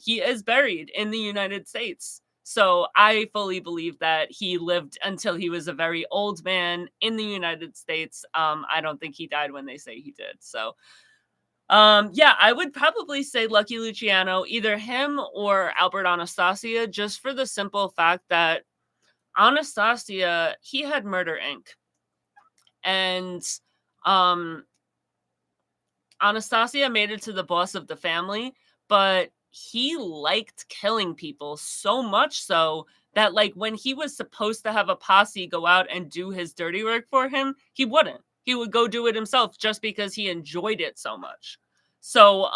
[SPEAKER 1] He is buried in the United States. So I fully believe that he lived until he was a very old man in the United States. I don't think he died when they say he did. So I would probably say Lucky Luciano, either him or Albert Anastasia, just for the simple fact that Anastasia, he had Murder Inc. And Anastasia made it to the boss of the family, but he liked killing people so much so that like when he was supposed to have a posse go out and do his dirty work for him, he wouldn't. He would go do it himself just because he enjoyed it so much. So,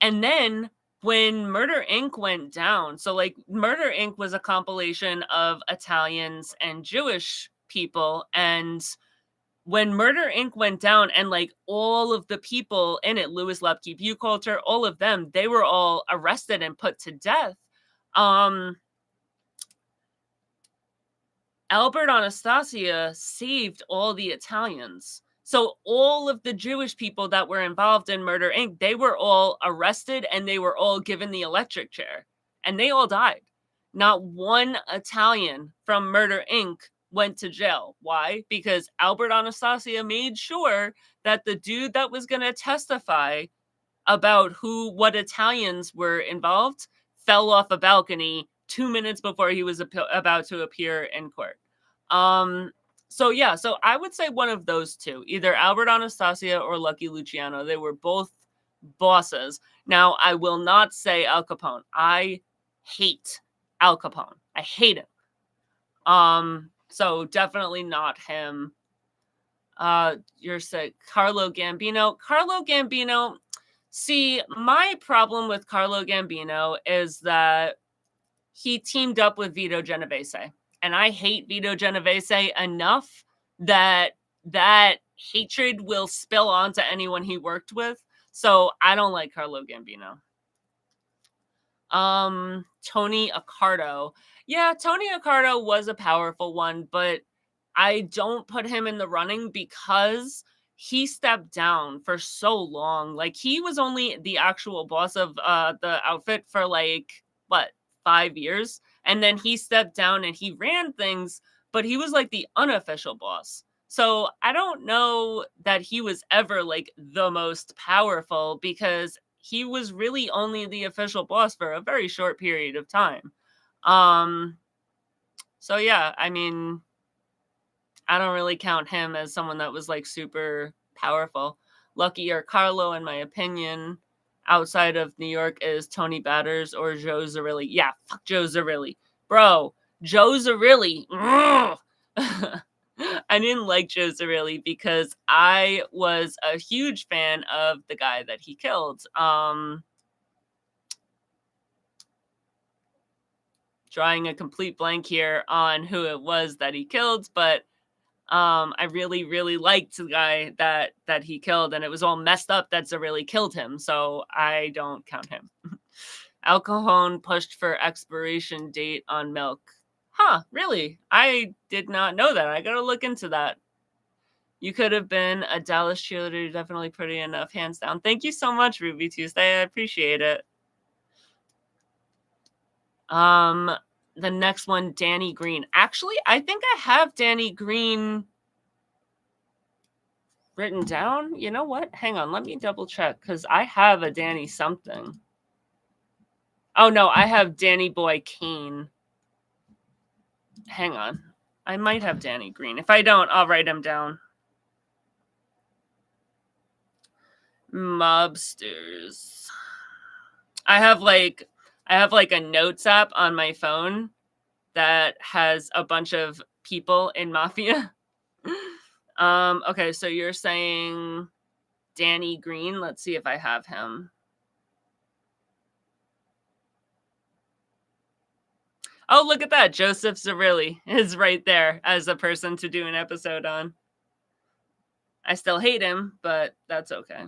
[SPEAKER 1] and then when Murder Inc. went down, so like Murder Inc. was a compilation of Italians and Jewish people, and when Murder Inc. went down and like all of the people in it, Louis Lepke, Buchalter, all of them, they were all arrested and put to death. Albert Anastasia saved all the Italians. So all of the Jewish people that were involved in Murder Inc., they were all arrested and they were all given the electric chair and they all died. Not one Italian from Murder Inc. went to jail. Why? Because Albert Anastasia made sure that the dude that was going to testify about what Italians were involved fell off a balcony 2 minutes before he was about to appear in court. So I would say one of those two, either Albert Anastasia or Lucky Luciano. They were both bosses. Now, I will not say Al Capone. I hate Al Capone. I hate him. So definitely not him. You're saying Carlo Gambino. Carlo Gambino. See, my problem with Carlo Gambino is that he teamed up with Vito Genovese. And I hate Vito Genovese enough that hatred will spill onto anyone he worked with. So I don't like Carlo Gambino. Tony Accardo. Yeah, Tony Accardo was a powerful one, but I don't put him in the running because he stepped down for so long. Like, he was only the actual boss of the outfit for like what, 5 years, and then he stepped down and he ran things, but he was like the unofficial boss. So I don't know that he was ever like the most powerful, because he was really only the official boss for a very short period of time. Um, so yeah, I mean, I don't really count him as someone that was like super powerful. Lucky or Carlo, in my opinion, outside of New York, is Tony Batters or Joe Zarilli. Yeah, fuck Joe Zarilli. Bro, Joe Zarilli. ugh. I didn't like Joe Zarilli because I was a huge fan of the guy that he killed. Drawing a complete blank here on who it was that he killed, but I really, really liked the guy that he killed, and it was all messed up that Zarilli killed him, so I don't count him. Al Capone pushed for expiration date on milk. Huh, really? I did not know that. I gotta look into that. You could have been a Dallas cheerleader. You're definitely pretty enough, hands down. Thank you so much, Ruby Tuesday. I appreciate it. Um, the next one, Danny Green. Actually, I think I have Danny Green written down. You know what? Hang on, let me double check, because I have a Danny something. Oh no, I have Danny Boy Kane. Hang on. I might have Danny Green. If I don't, I'll write him down. Mobsters. I have like a notes app on my phone that has a bunch of people in Mafia. Okay, so you're saying Danny Green. Let's see if I have him. Oh, look at that. Joseph Zarilli is right there as a person to do an episode on. I still hate him, but that's okay.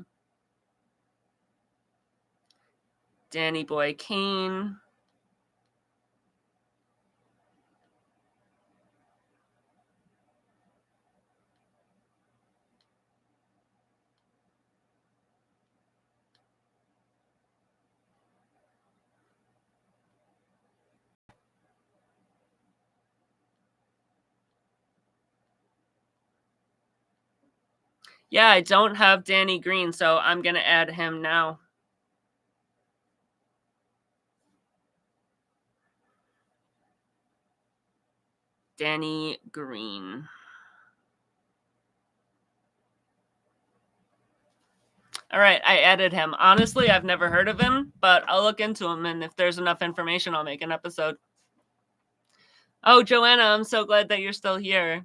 [SPEAKER 1] Danny Boy Kane. Yeah, I don't have Danny Green, so I'm going to add him now. Danny Green. All right, I added him. Honestly, I've never heard of him, but I'll look into him, and if there's enough information, I'll make an episode. Oh, Joanna, I'm so glad that you're still here.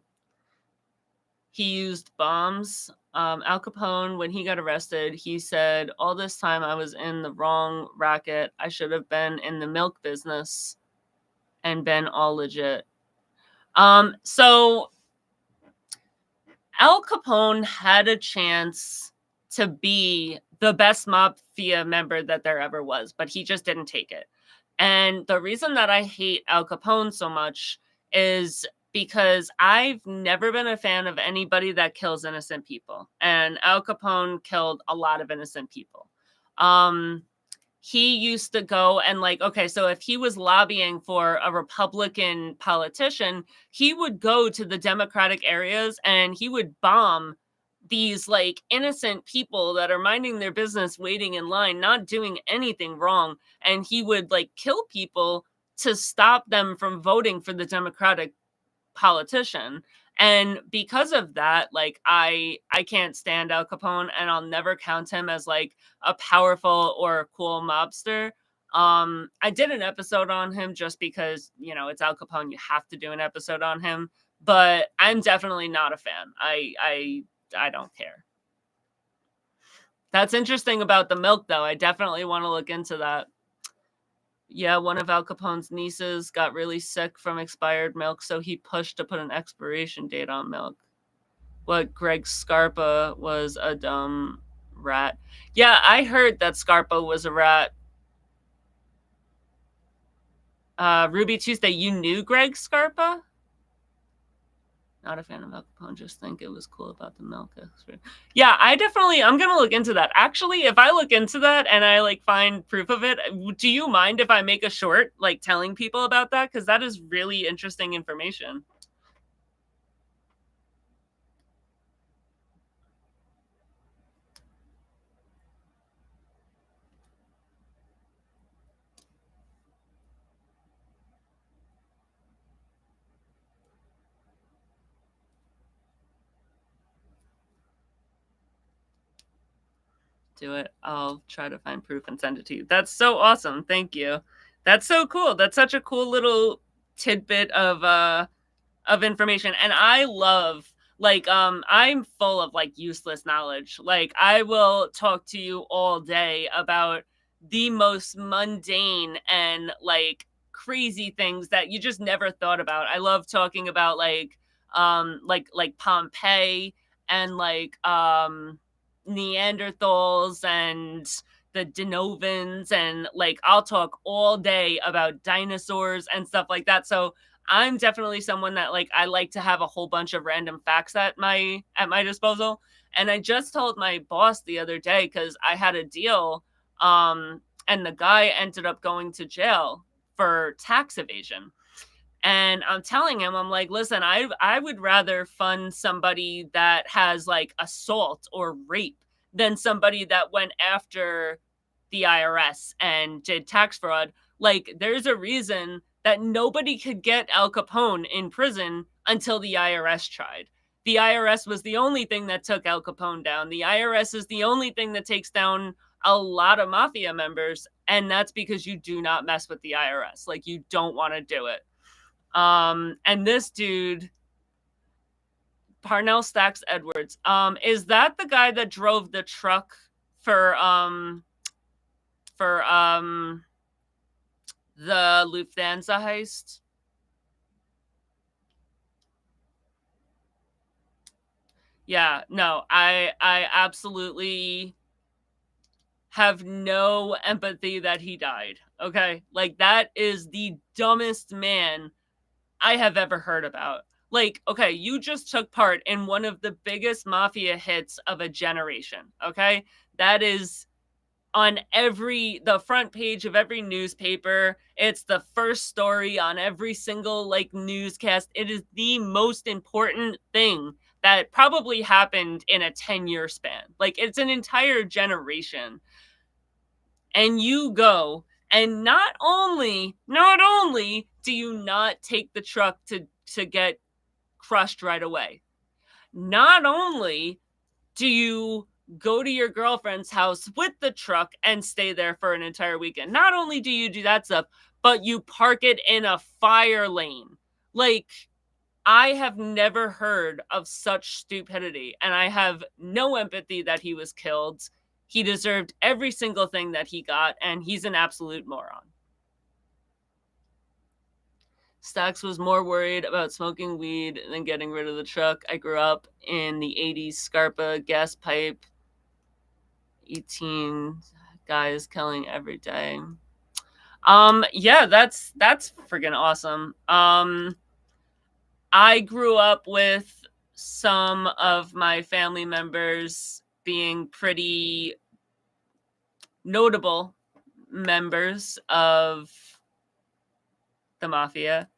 [SPEAKER 1] He used bombs. Al Capone, when he got arrested, he said, "All this time I was in the wrong racket. I should have been in the milk business and been all legit." So Al Capone had a chance to be the best mafia member that there ever was, but he just didn't take it. And the reason that I hate Al Capone so much is because I've never been a fan of anybody that kills innocent people. And Al Capone killed a lot of innocent people. He used to go and like, okay, so if he was lobbying for a Republican politician, he would go to the Democratic areas and he would bomb these like innocent people that are minding their business, waiting in line, not doing anything wrong. And he would like kill people to stop them from voting for the Democratic politician. And because of that, like I can't stand Al Capone, and I'll never count him as like a powerful or a cool mobster. I did an episode on him just because, you know, it's Al Capone, you have to do an episode on him, but I'm definitely not a fan. I don't care. That's interesting about the milk though. I definitely want to look into that. Yeah, one of Al Capone's nieces got really sick from expired milk, so he pushed to put an expiration date on milk. What, Greg Scarpa was a dumb rat? Yeah, I heard that Scarpa was a rat. Ruby Tuesday, you knew Greg Scarpa? Not a fan of Al Capone, just think it was cool about the milk expert. Yeah, I'm gonna look into that. Actually, if I look into that and I like find proof of it, do you mind if I make a short like telling people about that? Because that is really interesting information. Do it. I'll try to find proof and send it to you. That's so awesome. Thank you. That's so cool. That's such a cool little tidbit of information. And I love like I'm full of like useless knowledge. Like I will talk to you all day about the most mundane and like crazy things that you just never thought about. I love talking about like Pompeii and Neanderthals and the Denovans, and like I'll talk all day about dinosaurs and stuff like that. So I'm definitely someone that like I like to have a whole bunch of random facts at my disposal. And I just told my boss the other day cuz I had a deal and the guy ended up going to jail for tax evasion. And I'm telling him, I'm like, listen, I would rather fund somebody that has like assault or rape than somebody that went after the IRS and did tax fraud. Like, there's a reason that nobody could get Al Capone in prison until the IRS tried. The IRS was the only thing that took Al Capone down. The IRS is the only thing that takes down a lot of mafia members. And that's because you do not mess with the IRS. Like, you don't want to do it. And this dude, Parnell Stacks Edwards, is that the guy that drove the truck for for the Lufthansa heist? Yeah, no, I absolutely have no empathy that he died. Okay? Like that is the dumbest man I have ever heard about. Like, okay, you just took part in one of the biggest mafia hits of a generation, okay? That is on the front page of every newspaper. It's the first story on every single like newscast. It is the most important thing that probably happened in a 10-year span. Like it's an entire generation. And you go and not only do you not take the truck to get crushed right away. Not only do you go to your girlfriend's house with the truck and stay there for an entire weekend. Not only do you do that stuff, but you park it in a fire lane. Like, I have never heard of such stupidity, and I have no empathy that he was killed. He deserved every single thing that he got, and he's an absolute moron. Stacks was more worried about smoking weed than getting rid of the truck. I grew up in the 80s Scarpa gas pipe, 18 guys killing every day. Yeah, that's freaking awesome. I grew up with some of my family members being pretty notable members of the mafia.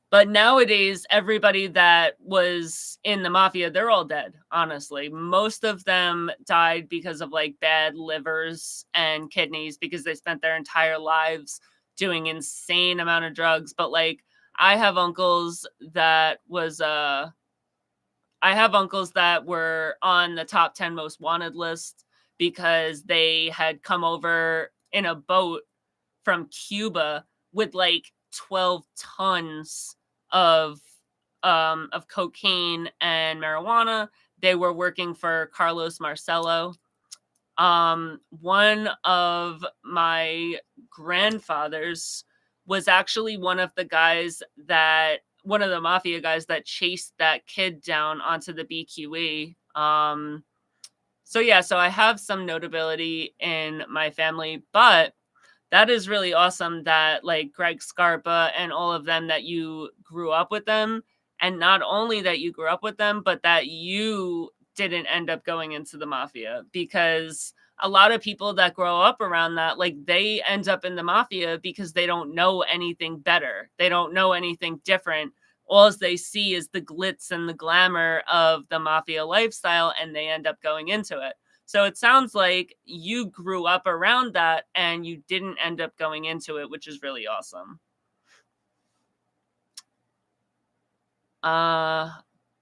[SPEAKER 1] But nowadays, everybody that was in the mafia, they're all dead, honestly. Most of them died because of like bad livers and kidneys because they spent their entire lives doing insane amount of drugs. But like I have uncles that were on the top 10 most wanted list because they had come over in a boat from Cuba with like 12 tons of cocaine and marijuana. They were working for Carlos Marcello. One of my grandfathers was actually one of the mafia guys that chased that kid down onto the BQE. So I have some notability in my family, but That is really awesome that, like, Greg Scarpa and all of them, that you grew up with them, and not only that you grew up with them, but that you didn't end up going into the mafia, because a lot of people that grow up around that, like, they end up in the mafia because they don't know anything better. They don't know anything different. Alls they see is the glitz and the glamour of the mafia lifestyle, and they end up going into it. So it sounds like you grew up around that and you didn't end up going into it, which is really awesome. Uh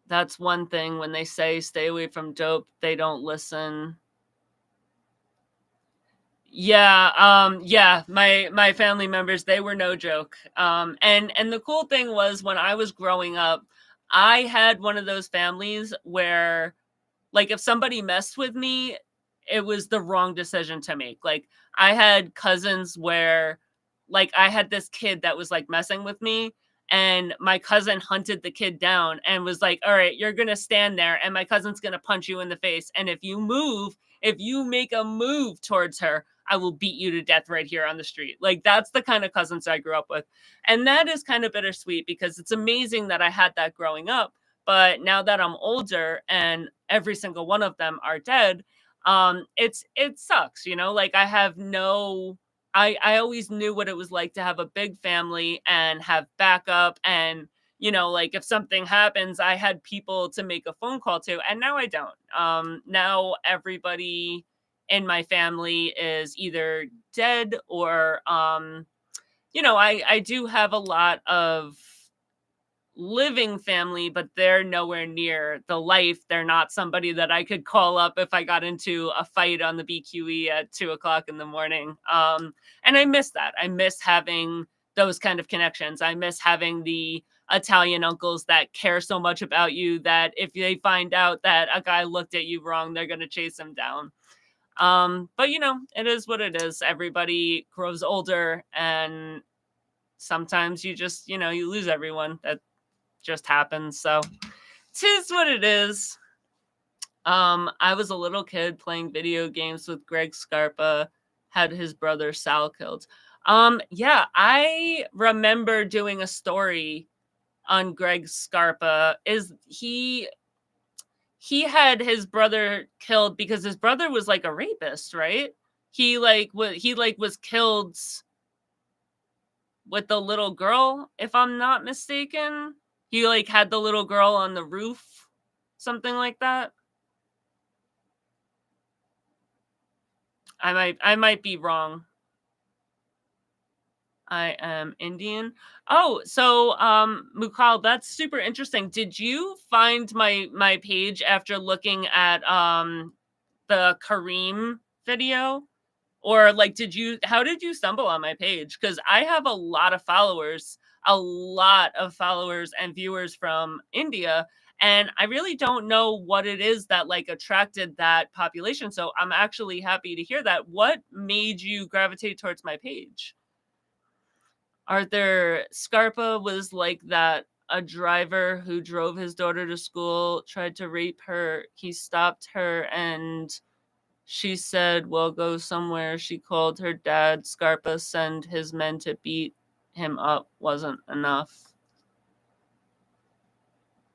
[SPEAKER 1] that's one thing when they say stay away from dope, they don't listen. Yeah, yeah, my family members, they were no joke. And the cool thing was when I was growing up, I had one of those families where, like, if somebody messed with me, it was the wrong decision to make. Like, I had cousins where, like, I had this kid that was, like, messing with me, and my cousin hunted the kid down and was like, "All right, you're gonna stand there, and my cousin's gonna punch you in the face, and if you make a move towards her, I will beat you to death right here on the street." Like, that's the kind of cousins I grew up with, and that is kind of bittersweet because it's amazing that I had that growing up, but now that I'm older and every single one of them are dead, it sucks, you know? Like, I have no I always knew what it was like to have a big family and have backup, and, like, if something happens, I had people to make a phone call to, and now I don't. Now everybody in my family is either dead or, I do have a lot of living family, but they're nowhere near the life. They're not somebody that I could call up if I got into a fight on the BQE at 2 o'clock in the morning. And I miss that. I miss having those kind of connections. I miss having the Italian uncles that care so much about you that if they find out that a guy looked at you wrong, they're going to chase him down. But it is what it is. Everybody grows older, and sometimes you just, you lose everyone. That just happens. So tis what it is. I was a little kid playing video games with Greg Scarpa, had his brother Sal killed. Yeah, I remember doing a story on Greg Scarpa. Is he had his brother killed because his brother was like a rapist, right? He was killed with the little girl, if I'm not mistaken. He like had the little girl on the roof, something like that. I might be wrong. I am Indian. Oh, so Mukal, that's super interesting. Did you find my page after looking at the Kareem video? Or like how did you stumble on my page? Because I have a lot of followers and viewers from India, and I really don't know what it is that like attracted that population. So I'm actually happy to hear that. What made you gravitate towards my page? Arthur Scarpa was like that, a driver who drove his daughter to school, tried to rape her. He stopped her and she said, "Well, go somewhere." She called her dad. Scarpa sent his men to beat him up. Wasn't enough.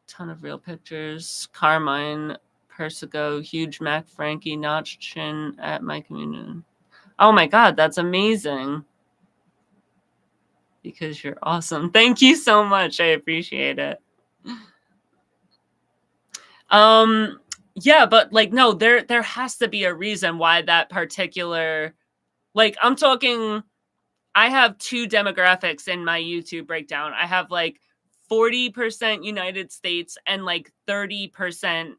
[SPEAKER 1] Ton of real pictures. Carmine Persico, huge Mac Frankie, notch chin at my communion. Oh my God, that's amazing. Because you're awesome. Thank you so much. I appreciate it. Um, yeah, but like no, there has to be a reason why that particular, like, I'm talking, I have two demographics in my YouTube breakdown. I have like 40% United States and like 30%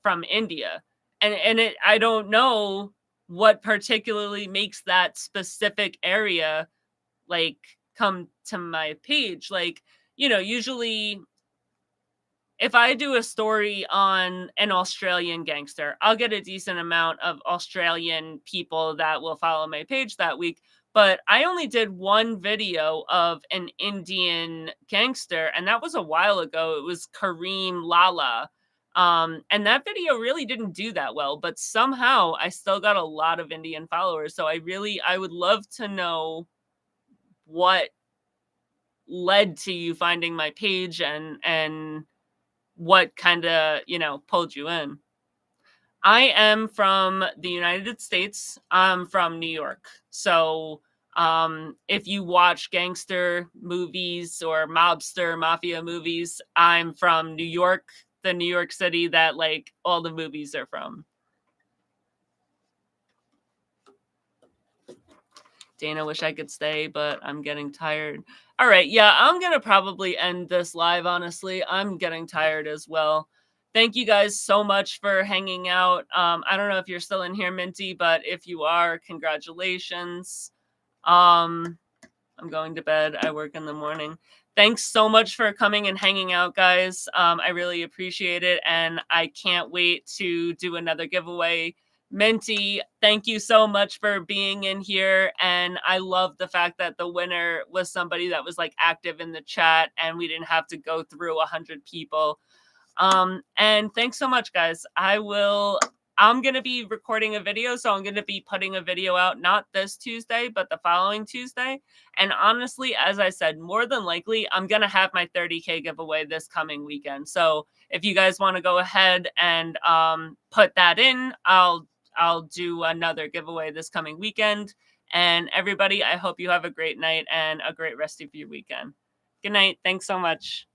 [SPEAKER 1] from India. And I don't know what particularly makes that specific area like come to my page. Like, usually if I do a story on an Australian gangster, I'll get a decent amount of Australian people that will follow my page that week. But I only did one video of an Indian gangster, and that was a while ago. It was Kareem Lala. And that video really didn't do that well, but somehow I still got a lot of Indian followers. So I would love to know what led to you finding my page and what kind of, pulled you in. I am from the United States. I'm from New York. So, if you watch gangster movies or mobster mafia movies, I'm from New York, the New York City that like all the movies are from. Dana, wish I could stay, but I'm getting tired. All right, yeah, I'm gonna probably end this live, honestly. I'm getting tired as well. Thank you guys so much for hanging out. I don't know if you're still in here, Minty, but if you are, congratulations. Um, I'm going to bed. I work in the morning. Thanks so much for coming and hanging out, guys. I really appreciate it, and I can't wait to do another giveaway. Minty, thank you so much for being in here, and I love the fact that the winner was somebody that was like active in the chat, and we didn't have to go through 100 people. And thanks so much, guys. I'm going to be recording a video, so I'm going to be putting a video out not this Tuesday, but the following Tuesday. And honestly, as I said, more than likely, I'm going to have my 30K giveaway this coming weekend. So if you guys want to go ahead and put that in, I'll do another giveaway this coming weekend. And everybody, I hope you have a great night and a great rest of your weekend. Good night. Thanks so much.